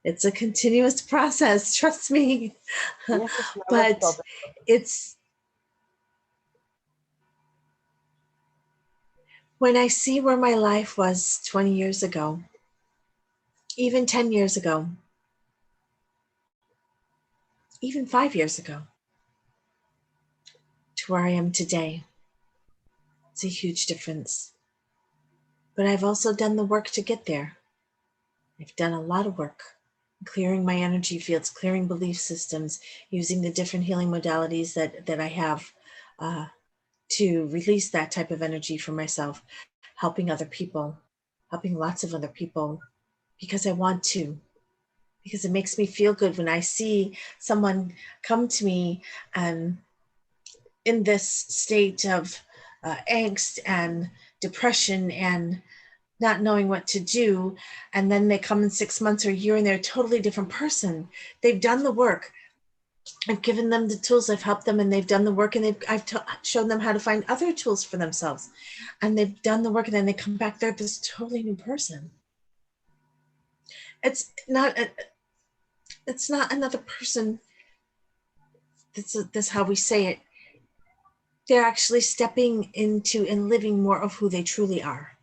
It's a continuous process, trust me. Yes, it's never But stopping. it's when I see where my life was 20 years ago, even 10 years ago, even 5 years ago, to where I am today. It's a huge difference. But I've also done the work to get there. I've done a lot of work, clearing my energy fields, clearing belief systems, using the different healing modalities that I have to release that type of energy for myself, helping other people, helping lots of other people, because I want to, because it makes me feel good when I see someone come to me and in this state of angst and depression and not knowing what to do, and then they come in 6 months or a year and they're a totally different person. They've done the work. I've given them the tools, I've helped them, and they've done the work, and I've shown them how to find other tools for themselves, and they've done the work, and then they come back, they're this totally new person. It's not It's not another person. That's how we say it. They're actually stepping into and living more of who they truly are.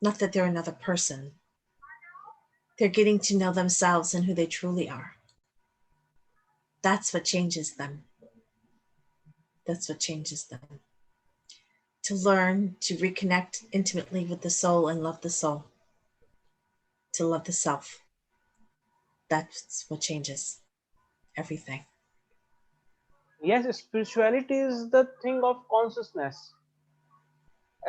Not that they're another person. They're getting to know themselves and who they truly are. That's what changes them. That's what changes them. To learn to reconnect intimately with the soul and love the soul. To love the self. That's what changes everything. Yes, spirituality is the thing of consciousness,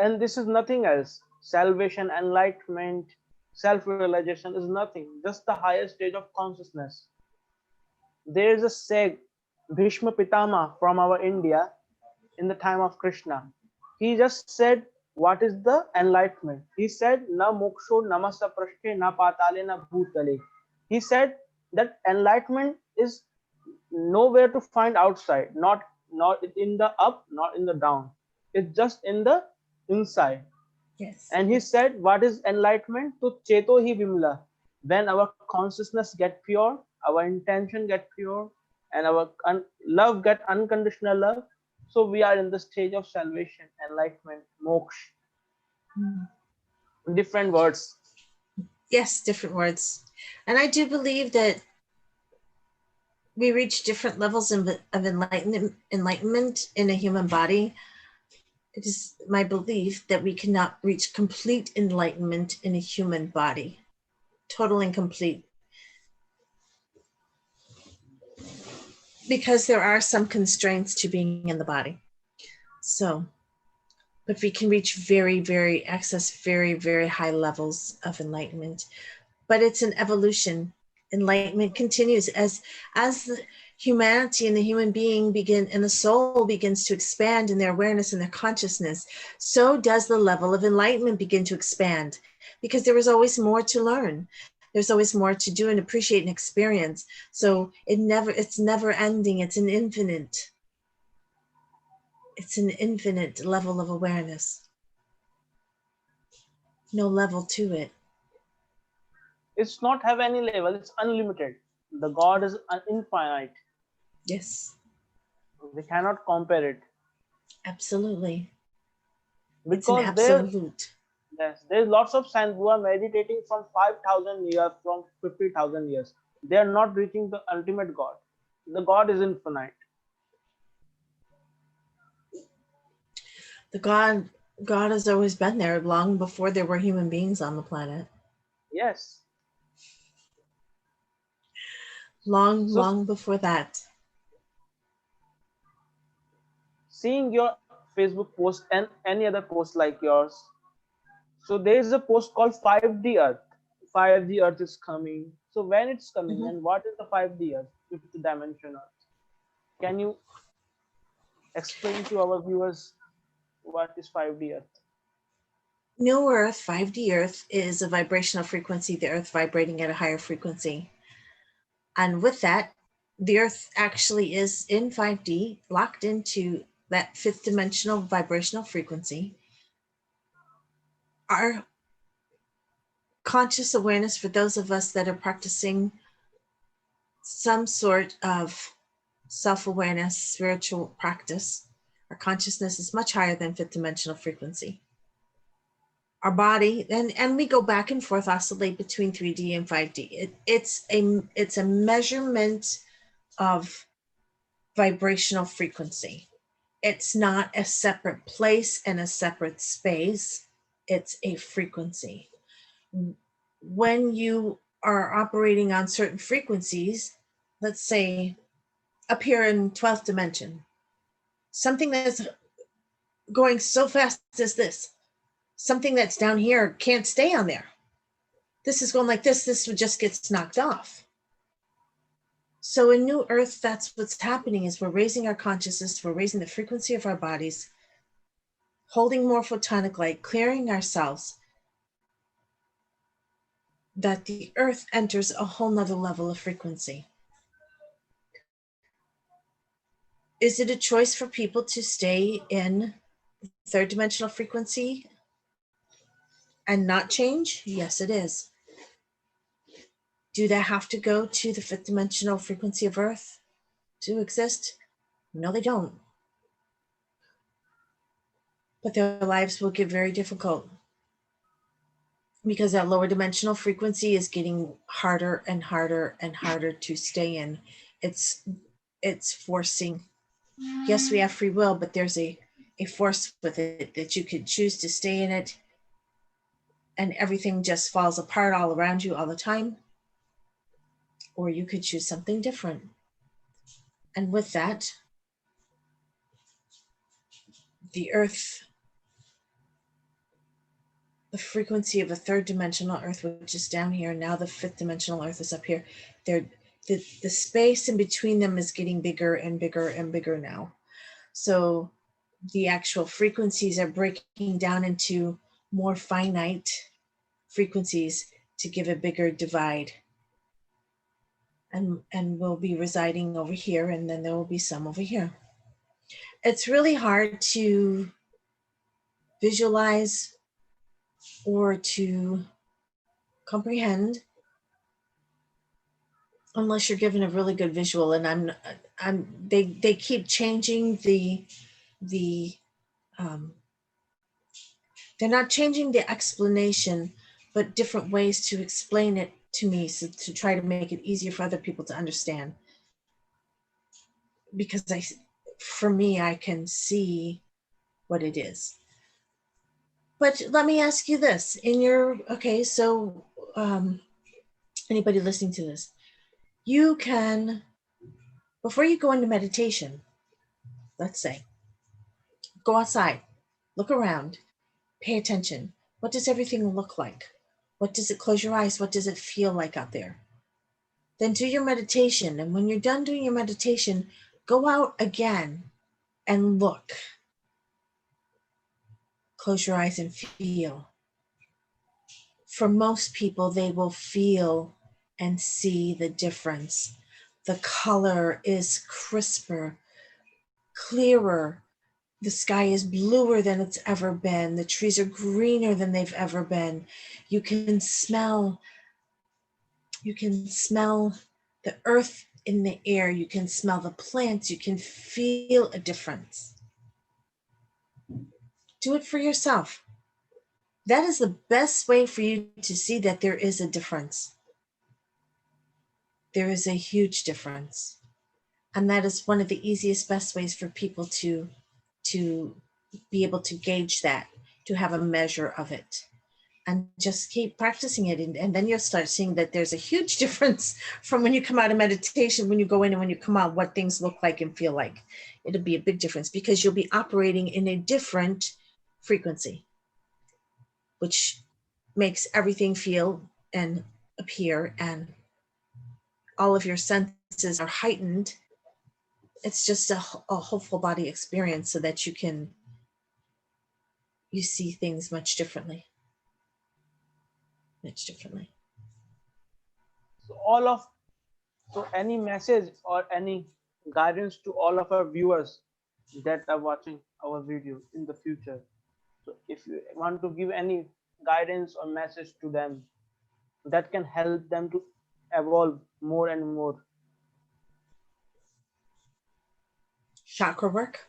and this is nothing else. Salvation, enlightenment, self realization is nothing, just the highest stage of consciousness. There is a sage, Bhishma Pitama from our India, in the time of Krishna. He just said, what is the enlightenment? He said, Na moksho namasa prashke na patale na bhutale. He said that enlightenment is nowhere to find outside, not in the up, not in the down. It's just in the inside. Yes. And he said, what is enlightenment? To cheto hi vimla. When our consciousness get pure, our intention get pure, and our love get unconditional love. So we are in the stage of salvation, enlightenment, moksha. Mm. Different words. Yes, different words. And I do believe that we reach different levels of enlightenment in a human body. It is my belief that we cannot reach complete enlightenment in a human body, total and complete, because there are some constraints to being in the body. So, but we can reach access very, very high levels of enlightenment. But it's an evolution. Enlightenment continues as the humanity and the human being begin and the soul begins to expand in their awareness and their consciousness. So does the level of enlightenment begin to expand, because there is always more to learn. There's always more to do and appreciate and experience. So it's never ending. It's an infinite level of awareness. No level to it. It's not have any level, it's unlimited. The God is infinite. Yes, We cannot compare it. absolutely. It's an Because absolute. there's lots of saints who are meditating from 5,000 years, from 50,000 years. They are not reaching the ultimate God. The God is infinite. The God has always been there long before there were human beings on the planet. Yes. So Long before that. seeing your Facebook post and any other post like yours, so there is a post called 5D Earth. 5D Earth is coming. So when it's coming, Mhm. and what is the 5D Earth, fifth dimension Earth? Can you explain to our viewers what is 5D Earth? New Earth, 5D Earth, is a vibrational frequency, the Earth vibrating at a higher frequency. And with that, the Earth actually is in 5D, locked into that fifth dimensional vibrational frequency. Our conscious awareness, for those of us that are practicing some sort of self-awareness, spiritual practice, our consciousness is much higher than fifth dimensional frequency. Our body, and we go back and forth, oscillate between 3D and 5D. It's a measurement of vibrational frequency. It's not a separate place and a separate space. It's a frequency. When you are operating on certain frequencies, let's say up here in 12th dimension, something that's going so fast as this, something that's down here can't stay on there. This is going like this just gets knocked off. So in New Earth, that's what's happening, is we're raising our consciousness, we're raising the frequency of our bodies, holding more photonic light, clearing ourselves, that the Earth enters a whole nother level of frequency. Is it a choice for people to stay in third dimensional frequency and not change? Yes, it is. Do they have to go to the fifth dimensional frequency of Earth to exist? No, they don't. But their lives will get very difficult because that lower dimensional frequency is getting harder and harder and harder to stay in. It's forcing. Yes, we have free will, but there's a force with it that you could choose to stay in it and everything just falls apart all around you all the time. Or you could choose something different. And with that, the Earth, the frequency of a third dimensional Earth, which is down here, now the fifth dimensional Earth is up here. The space in between them is getting bigger and bigger and bigger now. So the actual frequencies are breaking down into more finite frequencies to give a bigger divide. And we'll be residing over here, and then there will be some over here. It's really hard to visualize or to comprehend unless you're given a really good visual. And they keep changing the they're not changing the explanation, but different ways to explain it to me, so to try to make it easier for other people to understand. Because for me, I can see what it is. But let me ask you this: so anybody listening to this, you can, before you go into meditation, let's say, go outside, look around, pay attention. What does everything look like? What does it, close your eyes, what does it feel like out there? Then do your meditation. And when you're done doing your meditation, go out again and look. Close your eyes and feel. For most people, they will feel and see the difference. The color is crisper, clearer. The sky is bluer than it's ever been. The trees are greener than they've ever been. You can smell the earth in the air. You can smell the plants. You can feel a difference. Do it for yourself. That is the best way for you to see that there is a difference. There is a huge difference. And that is one of the easiest, best ways for people to be able to gauge that, to have a measure of it. And just keep practicing it. And then you'll start seeing that there's a huge difference from when you come out of meditation, when you go in and when you come out, what things look like and feel like. It'll be a big difference because you'll be operating in a different frequency, which makes everything feel and appear, and all of your senses are heightened. It's just a whole full body experience so that you see things much differently. So any message or any guidance to all of our viewers that are watching our video in the future? So if you want to give any guidance or message to them that can help them to evolve more and more. Chakra work.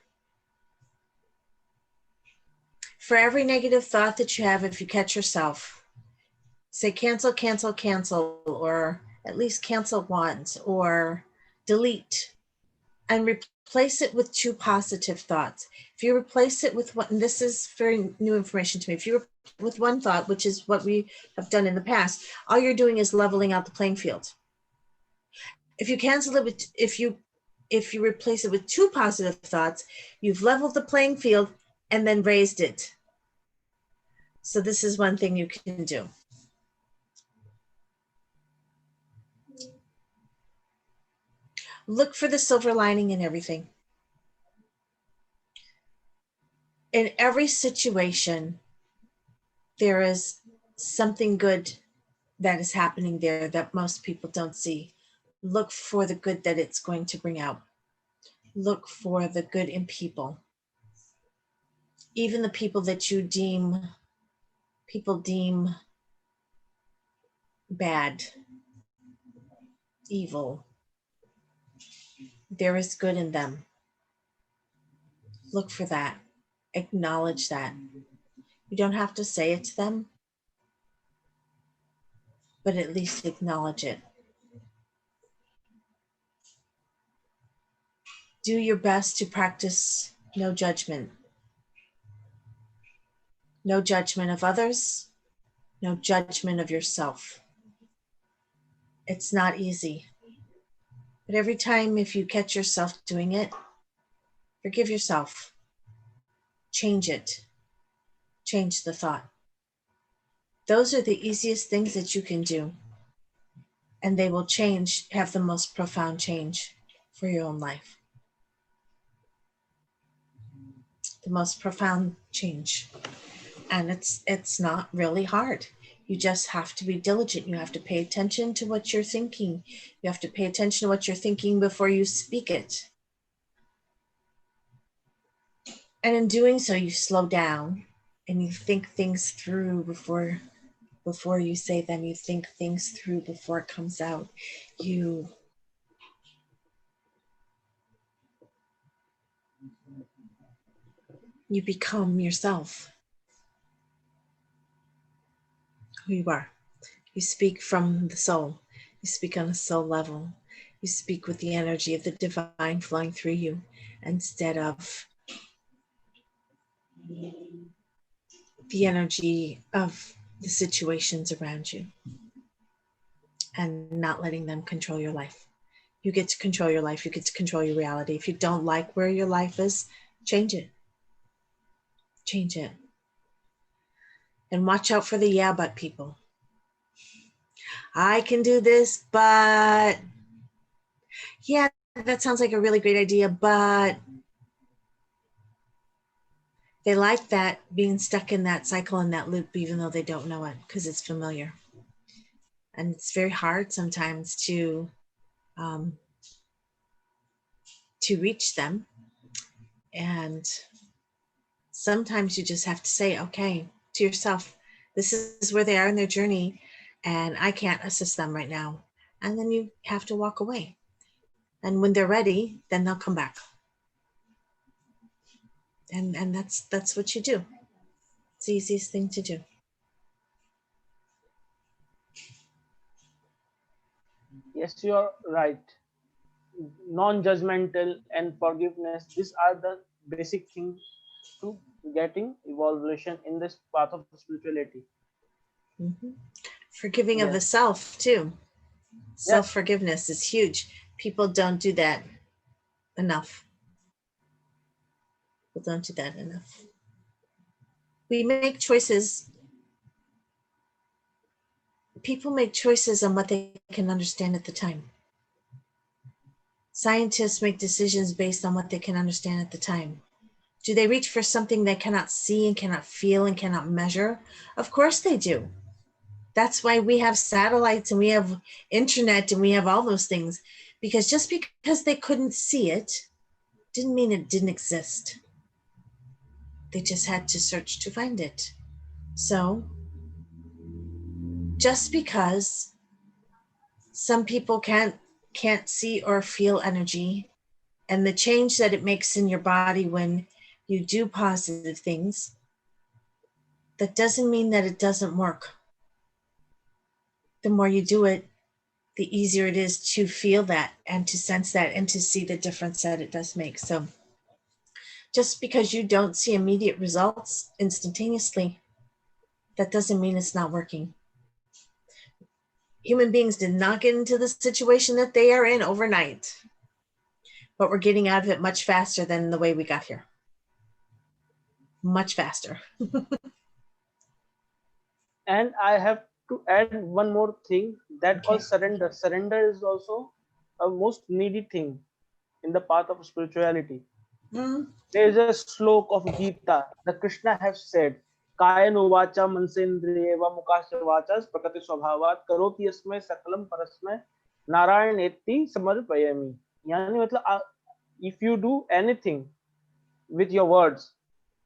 For every negative thought that you have, if you catch yourself, say cancel, cancel, cancel, or at least cancel once, or delete, and replace it with 2 positive thoughts. If you replace it with one, and this is very new information to me, if you with one thought, which is what we have done in the past, all you're doing is leveling out the playing field. If you cancel it with, if you replace it with 2 positive thoughts, you've leveled the playing field and then raised it. So this is one thing you can do. Look for the silver lining in everything. In every situation, there is something good that is happening there that most people don't see. Look for the good that it's going to bring out. Look for the good in people. Even the people that people deem bad. evil. There is good in them. Look for that. Acknowledge that. You don't have to say it to them, but at least acknowledge it. Do your best to practice no judgment. No judgment of others, no judgment of yourself. It's not easy. But every time if you catch yourself doing it, forgive yourself. Change it. Change the thought. Those are the easiest things that you can do. And they will have the most profound change for your own life. The most profound change. And it's not really hard. You just have to be diligent. You have to pay attention to what you're thinking. You have to pay attention to what you're thinking before you speak it. And in doing so, you slow down and you think things through before you say them. You think things through before it comes out. You become yourself, who you are. You speak from the soul. You speak on a soul level. You speak with the energy of the divine flowing through you instead of the energy of the situations around you, and not letting them control your life. You get to control your life. You get to control your reality. If you don't like where your life is, change it. Change it. And watch out for the yeah, but people. I can do this, but yeah, that sounds like a really great idea, but they like that, being stuck in that cycle and that loop, even though they don't know it, because it's familiar. And it's very hard sometimes to reach them. And sometimes you just have to say, okay, to yourself, this is where they are in their journey, and I can't assist them right now. And then you have to walk away. And when they're ready, then they'll come back. And that's what you do. It's the easiest thing to do. Yes, you are right. Non-judgmental and forgiveness, these are the basic things to getting evolution in this path of spirituality. Mm-hmm. Forgiving of the Yes, self too. yes. Self-forgiveness is huge. People don't do that enough. People don't do that enough. We make choices. People make choices on what they can understand at the time. Scientists make decisions based on what they can understand at the time. Do they reach for something they cannot see and cannot feel and cannot measure? Of course they do. That's why we have satellites and we have internet and we have all those things. Because just because they couldn't see it didn't mean it didn't exist. They just had to search to find it. So just because some people can't see or feel energy, and the change that it makes in your body when you do positive things, that doesn't mean that it doesn't work. The more you do it, the easier it is to feel that and to sense that and to see the difference that it does make. So just because you don't see immediate results instantaneously, that doesn't mean it's not working. Human beings did not get into the situation that they are in overnight, but we're getting out of it much faster than the way we got here. Much faster. And I have to add one more thing that called Okay. surrender. Surrender is also a most needy thing in the path of spirituality. Mm. There is a slok of Gita. The Krishna has said, "Kayanu vacha mansendriyeva mukasya vachas prakati swabhavat karoti yasmai sakalam parasmai narayaneti samarpayami." यानी मतलब if you do anything with your words,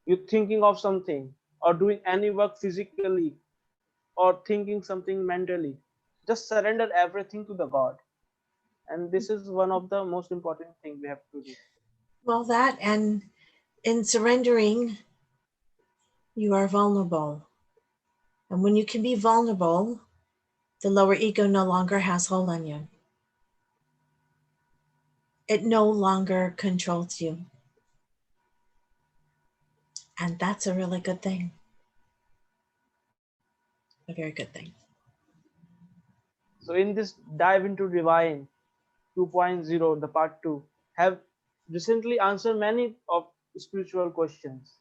you thinking of something or doing any work physically or thinking something mentally, just surrender everything to the God. And this is one of the most important thing we have to do. Well, that and in surrendering, you are vulnerable. And when you can be vulnerable, the lower ego no longer has hold on you. It no longer controls you. And that's a really good thing. A very good thing. So in this dive into divine 2.0, the part 2, have recently answered many of spiritual questions,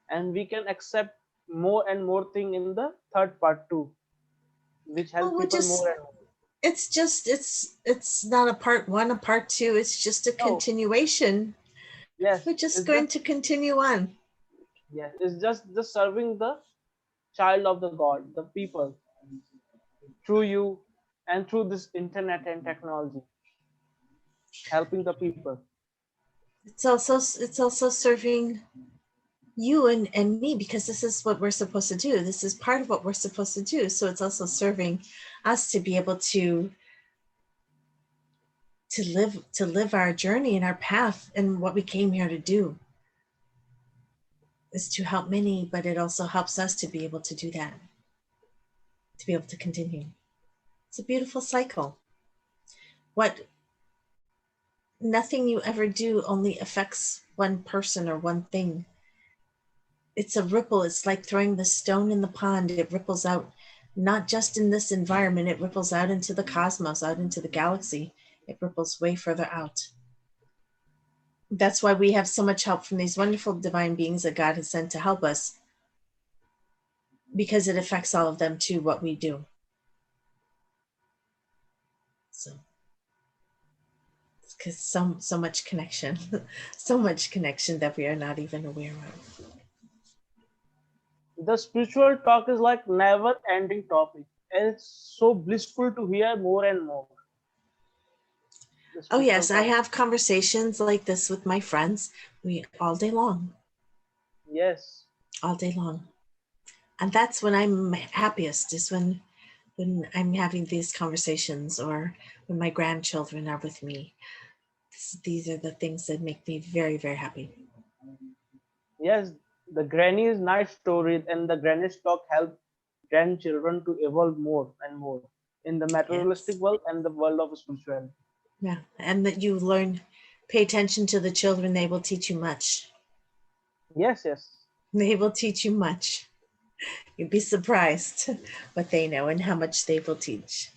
and we can accept more and more thing in the third part too, which Well, help we'll people just more and more. it's not a part one, a part two, it's just a No, continuation. yes, We're just it's going just to continue on. yes, it's just serving the child of the God, the people, through you and through this internet and technology, helping the people. It's also serving you and me, because this is what we're supposed to do. This is part of what we're supposed to do. So it's also serving us to be able to live our journey and our path, and what we came here to do is to help many, but it also helps us to be able to do that, to be able to continue. It's a beautiful cycle. What Nothing you ever do only affects one person or one thing. It's a ripple. It's like throwing the stone in the pond. It ripples out, not just in this environment, it ripples out into the cosmos, out into the galaxy. It ripples way further out. That's why we have so much help from these wonderful divine beings that God has sent to help us, because it affects all of them too, what we do. So because so much connection, so much connection that we are not even aware of. The spiritual talk is like never ending topic, and it's so blissful to hear more and more. The Oh spiritual yes, I talk. have conversations like this with my friends. We all day long, Yes, all day long. And that's when I'm happiest, is when I'm having these conversations, or when my grandchildren are with me. These are the things that make me very, very happy. yes, the granny's night stories and the granny's talk help grandchildren to evolve more and more in the materialistic Yes. world and the world of spirituality. Yeah. And that you learn, pay attention to the children, they will teach you much. Yes, yes. They will teach you much. You'd be surprised what they know and how much they will teach.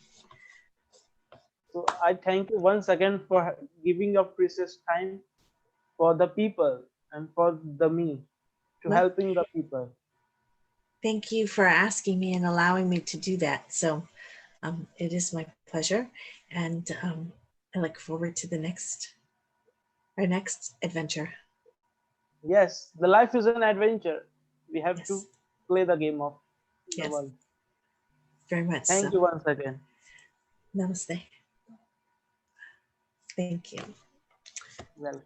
So I thank you once again for giving your precious time for the people and for the me to Well, helping the people. thank you for asking me and allowing me to do that. So it is my pleasure. And I look forward to our next adventure. Yes, the life is an adventure. We have to Yes. play the game of the Yes. world. Very much Thank so. you once again. Namaste. Thank you. Welcome.